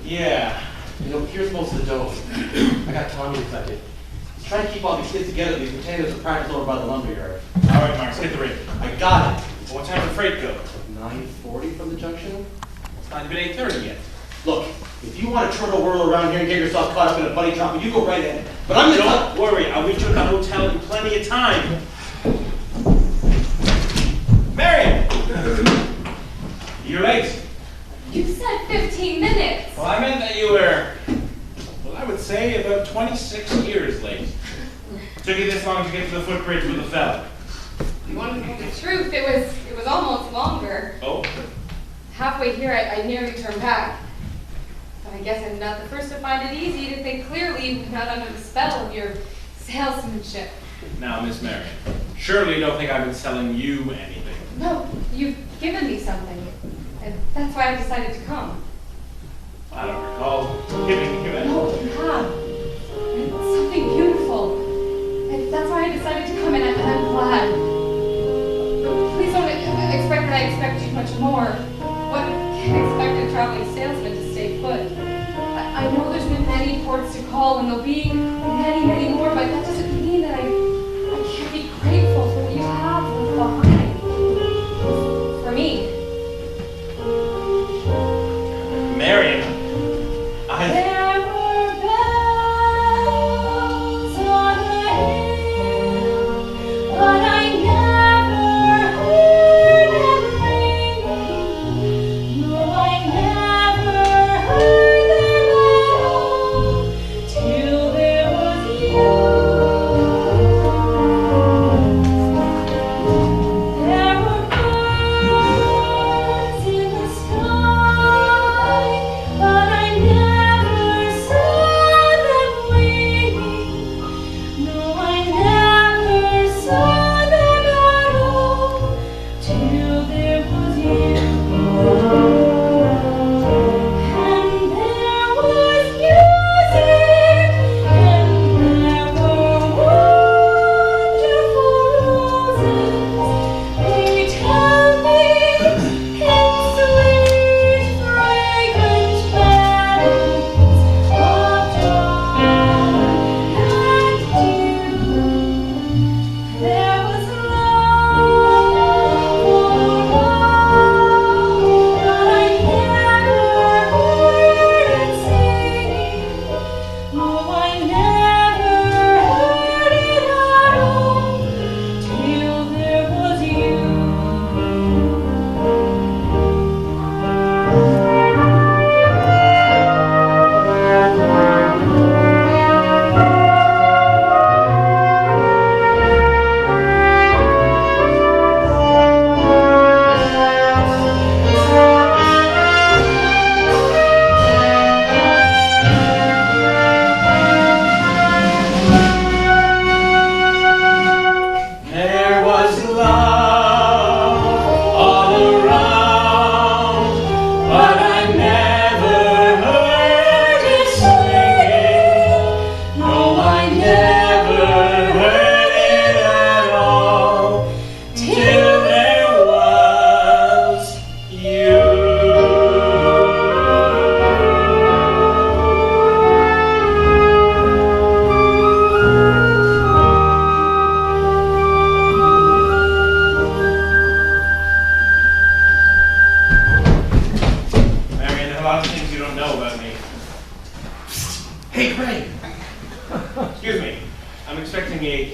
S6: Yeah.
S15: You know, here's most of the dough. I got Tommy a second. He's trying to keep all these kids together. These potatoes are practiced over by the lumberyard.
S6: All right, Marks, hit the rate.
S15: I got it.
S6: What time did the freight go?
S15: 9:40 from the junction.
S6: It's not even 8:30 yet.
S15: Look, if you want to turtle whirl around here and get yourself caught up in a bunny drama, you go right ahead. But I'm gonna
S6: Don't worry, I'll meet you at the hotel in plenty of time. Marion! You're late.
S8: You said 15 minutes.
S6: Well, I meant that you were, well, I would say about 26 years late. Took you this long to get to the footbridge with a fella.
S8: You want to know the truth? It was almost longer.
S6: Oh?
S8: Halfway here, I nearly turned back. But I guess I'm not the first to find it easy to think clearly, not under the spell of your salesmanship.
S6: Now, Miss Marion, surely you don't think I've been selling you anything.
S8: No, you've given me something. And that's why I decided to come.
S6: I don't recall giving you anything.
S8: No, you have. And it's something beautiful. And that's why I decided to come, and I'm glad. But please don't expect that I expect too much more. What can expect a traveling salesman to stay put? I know there's been many ports to call, and there'll be many, many more, but that doesn't mean that I can't be grateful for what you have left behind. For me.
S6: Marion,
S8: There were bells on the hill, but I never heard them ring. No, I never heard them at all, till there was you.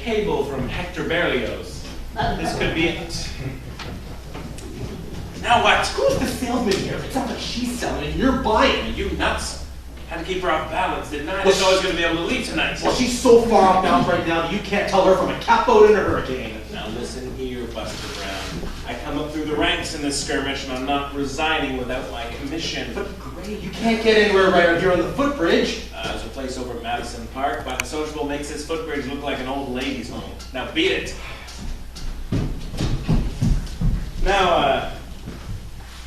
S6: cable from Hector Berlioz. This could be it. Now what?
S15: Who's the salesman here? It sounds like she's selling it and you're buying it.
S6: You nuts. Had to keep her off balance, didn't I? I
S15: Well,
S6: thought I was going to be able to leave tonight.
S15: Well, she's so far off balance right now that you can't tell her from a catboat in a hurricane.
S6: Now listen here, Buster Brown. I come up through the ranks in this skirmish, and I'm not resigning without my commission.
S15: But Gray, you can't get anywhere right here on the footbridge.
S6: There's a place over at Madison Park, but the sociable makes this footbridge look like an old lady's home. Now beat it. Now,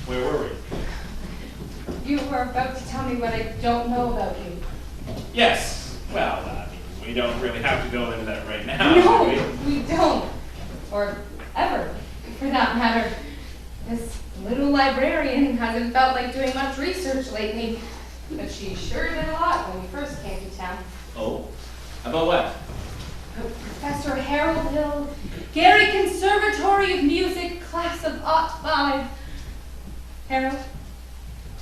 S6: where were we?
S8: You were about to tell me what I don't know about you.
S6: Yes. Well, we don't really have to go into that right now,
S8: No,
S6: do we?
S8: we don't. Or ever, for that matter. This little librarian hasn't felt like doing much research lately, but she sure did a lot when we first came to town.
S6: Oh? About what?
S8: Professor Harold Hill, Gary Conservatory of Music, class of '05. Harold,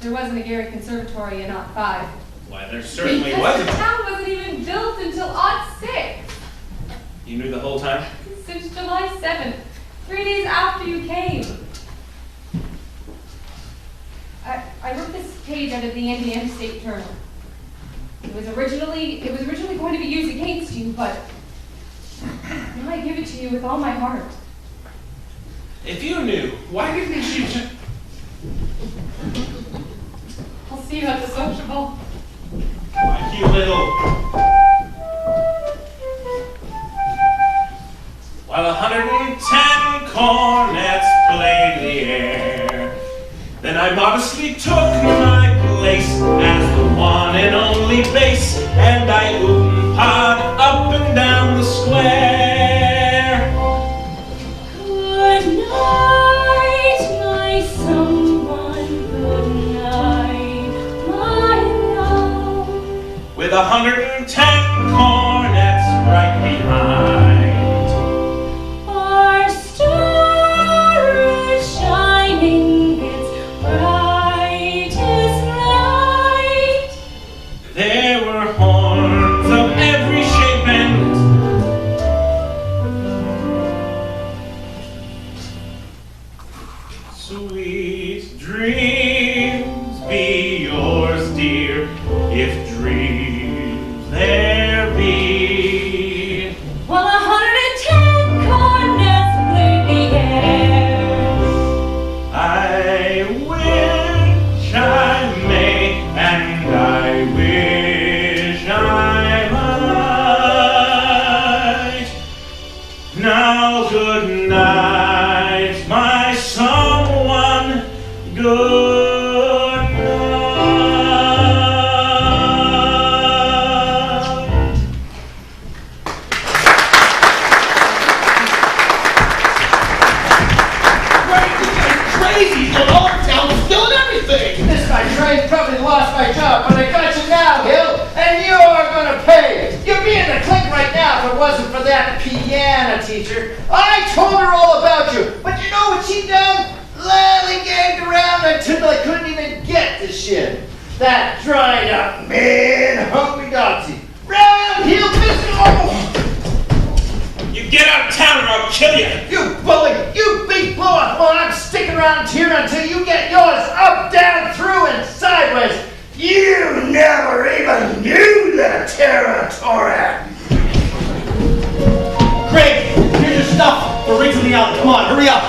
S8: there wasn't a Gary Conservatory in '05.
S6: Why, there certainly
S8: Because
S6: wasn't.
S8: the town wasn't even built until '06.
S6: You knew the whole time?
S8: Since July 7th, 3 days after you came. I wrote this page out of the Indiana State Journal. It was originally going to be used against you, but now I give it to you with all my heart.
S6: If you knew, why didn't you just...
S8: I'll see you at the sociable.
S6: Why, you little... While 110 cornets played the air, then I modestly took my place as the one and only bass, and I oompah up and down the square.
S7: Good night, my someone, good night, my love.
S6: With 110 cornets right behind.
S7: Our star is shining its brightest light.
S6: There were horns of every shape and sweet dreams be yours, dear, if dreams there be.
S7: While 110 cornets played the air.
S6: I wish I may, and I wish I might. Now good night, my someone, good night.
S15: Crazy! The whole town was stealing everything!
S5: This my train probably lost my job, but I got you now, Hill, and you're gonna pay. You'd be in the clink right now if it wasn't for that piano teacher. I told her all about you, but you know what she done? Lollygagged around until I couldn't even get the shit. That dried up man, hungry dogsy. Round heel missing. Oh!
S6: You get out of town or I'll kill you.
S5: You bully! You beat blow up! Well, I'm sticking around here until you get yours up, down, through, and sideways. You never even knew the territory!
S15: Craig, here's your stuff. The rig's in the alley. Come on, hurry up.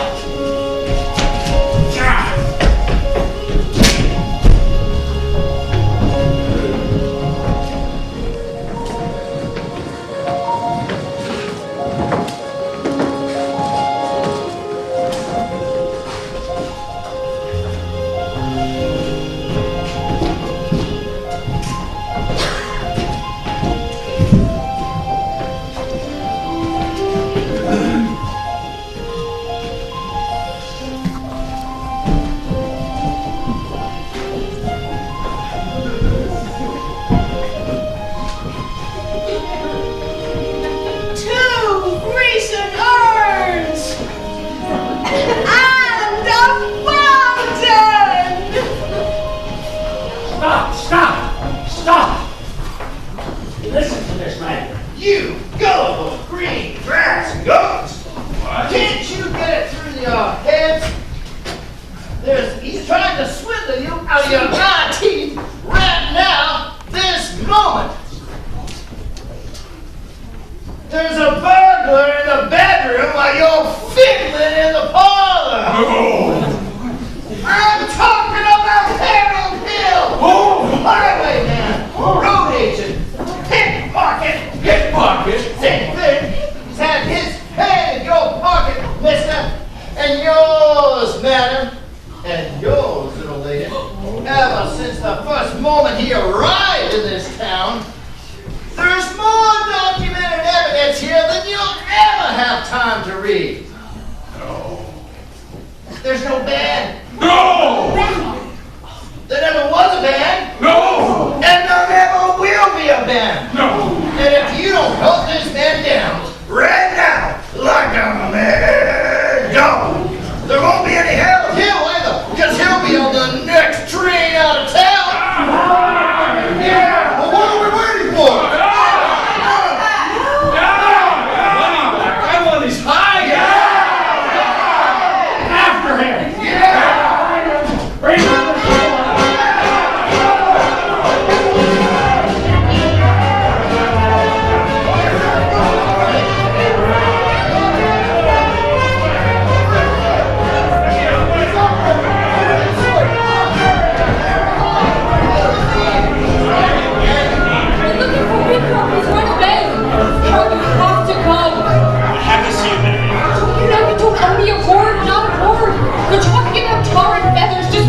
S5: out of your eye teeth right now, this moment. There's a burglar in the bedroom while you're fiddling in the parlor. I'm talking about Harold Hill, highwayman, road agent, pickpocket, same thing. He's had his head in your pocket, mister, and yours, madam, and yours, little lady, ever since the first moment he arrived in this town. There's more documented evidence here than you'll ever have time to read. No. There's no band.
S2: No!
S5: There never was a band.
S2: No!
S5: And there never will be a band.
S2: No!
S5: And if you don't help this man down right now, like a mad dog, there won't be any Harold Hill either, because he'll be on the next train out of town. Yeah. Well, what are we waiting for?
S1: I want these high.
S11: After him! Yeah! Bring him!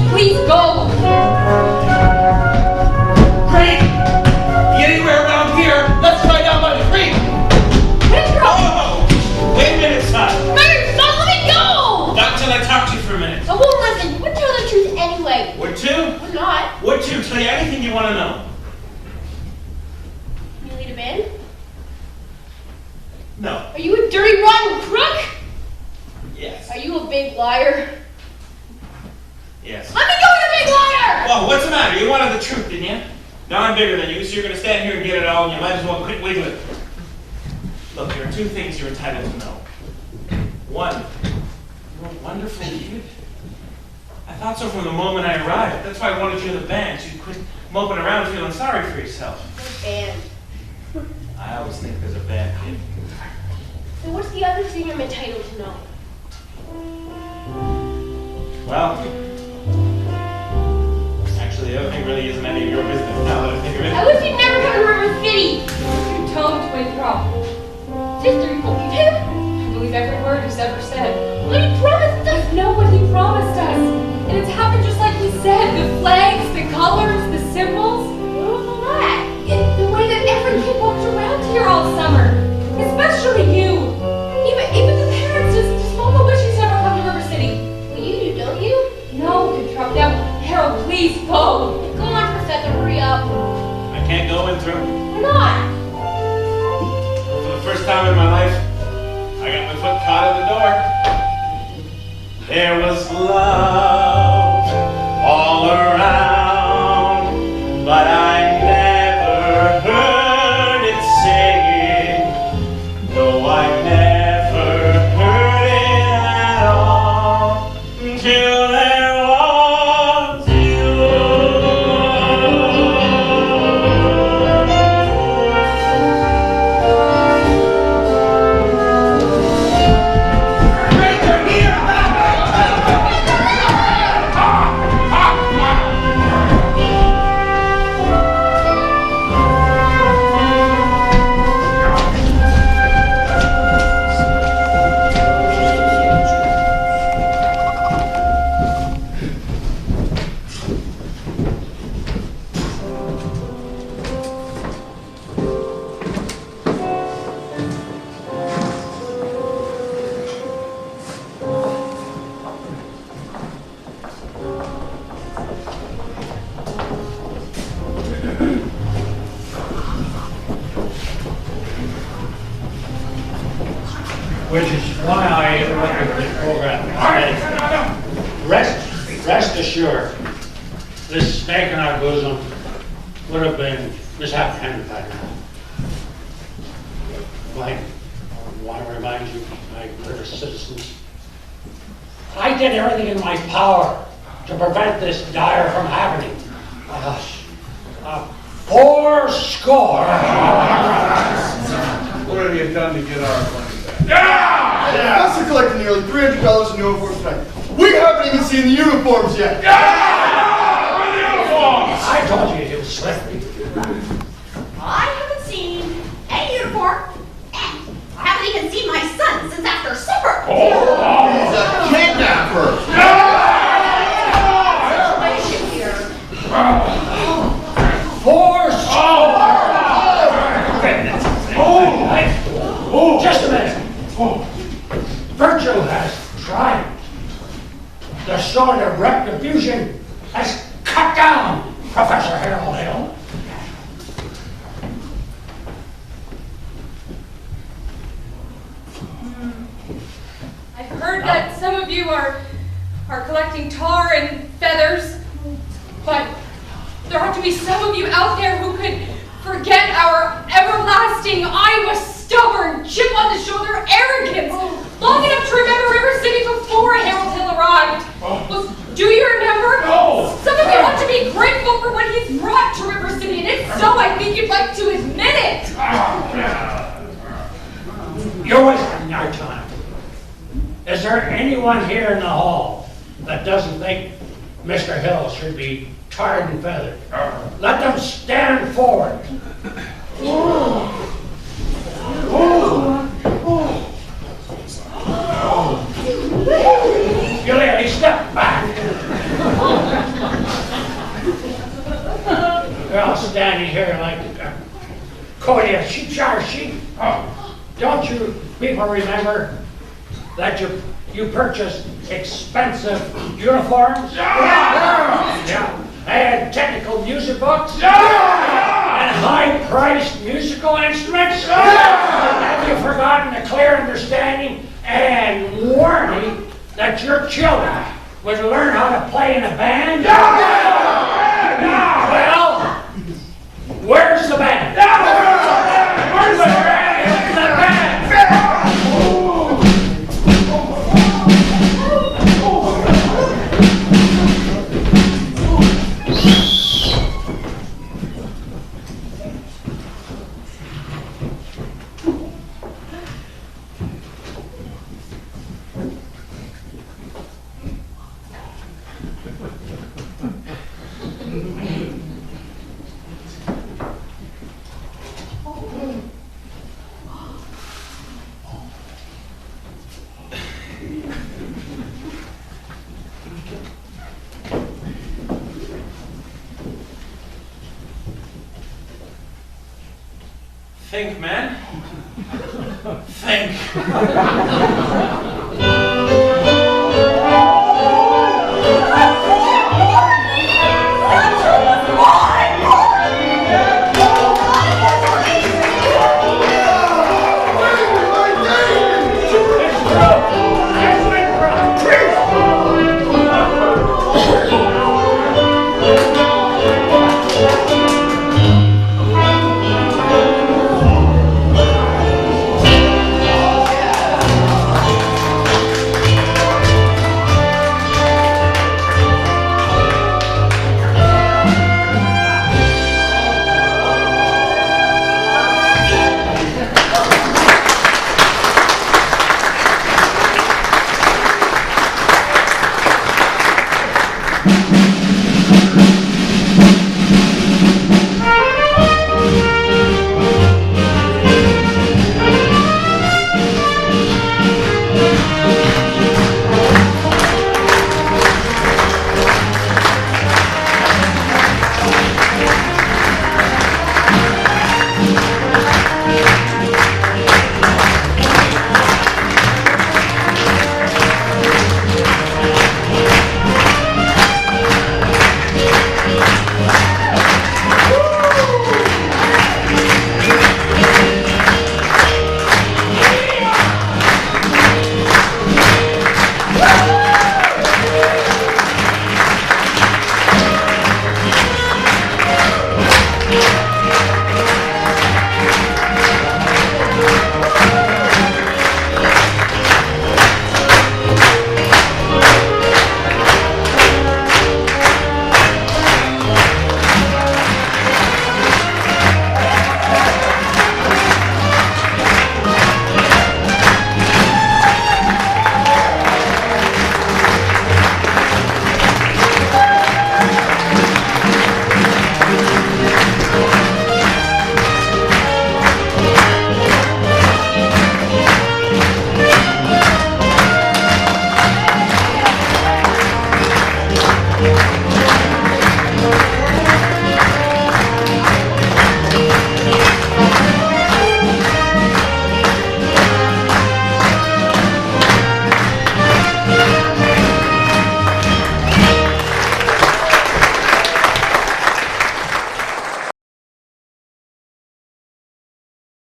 S8: Please go!
S1: Creek! Anywhere around here, let's try down by the creek!
S6: Oh! Wait a minute, son.
S14: Murder, son, let me go!
S6: Not until I talk to you for a minute.
S14: I won't listen. We're telling the truth anyway.
S6: Would you?
S14: We're not.
S6: Would you tell you anything you want to know?
S14: You lead a band?
S6: No.
S14: Are you a dirty, rotten crook?
S6: Yes.
S14: Are you a big liar?
S6: Yes.
S14: Let me go, you big liar!
S6: Well, what's the matter? You wanted the truth, didn't you? Now I'm bigger than you, so you're going to stand here and get it all, and you might as well quit wiggling. Look, there are two things you're entitled to know. One, you're a wonderful kid. I thought so from the moment I arrived. That's why I wanted you in the band, so you quit moping around feeling sorry for yourself.
S14: Band.
S6: I always think there's a bad kid.
S14: So what's the other thing I'm entitled to know?
S6: Well, actually, the other thing really isn't any of your business now that I think of it.
S14: I wish you'd never come to River City!
S8: You told to interrupt.
S14: Sister, you believe him?
S8: I believe every word he's ever said.
S14: But he promised us!
S8: I know what he promised us. And it's happened just like he said. The flags, the colors, the symbols.
S14: What was all that?
S8: The way that every kid walked around here all summer. Especially you. Even the parents just all wish he's never come to River City.
S14: Well, you do, don't you?
S8: No, Control. Now, Harold, please go.
S14: Go on, Professor, hurry up.
S6: I can't go in through.
S14: Why not?
S6: For the first time in my life, I got my foot caught in the door. There was love all around, but I never heard it singing. No, I never heard it at all until there was you.
S11: Which is why I interrupted the program. Rest assured, this snake in our bosom would have been misapprehended by now. I want to remind you, my British citizens, I did everything in my power to prevent this dire from happening. 80.
S3: What have you done to get our money back?
S4: Yeah! Us are collecting nearly $300 in uniforms tonight. We haven't even seen the uniforms yet.
S11: Where the uniforms? I told you it was slippery.
S14: I haven't seen any uniform, and I haven't even seen my son since after supper.
S4: He's a kidnapper.
S14: Situation here.
S11: Just a minute. Virtue has triumphed. The sword of retribution has cut down Professor Harold Hill.
S8: I've heard that some of you are collecting tar and feathers, but there have to be some of you out there who could forget our everlasting Iowa stubborn, chip on the shoulder arrogance, long enough to remember River City before Harold Hill arrived. Well, do you remember?
S11: No.
S8: Some of you want to be grateful for what he's brought to River City, and if so, I think you'd like to admit it.
S11: You're wasting our time. Is there anyone here in the hall that doesn't think Mr. Hill should be tarred and feathered? Let them stand forward. You lady, step back. You're all standing here like Cody, sheepshire sheep. Don't you people remember that you purchased expensive uniforms? Yeah. And technical music books? And high-priced musical instruments? Have you forgotten the clear understanding and warning that your children would learn how to play in a band? Well, where's the band? Where's the band?
S6: Think, man. Think.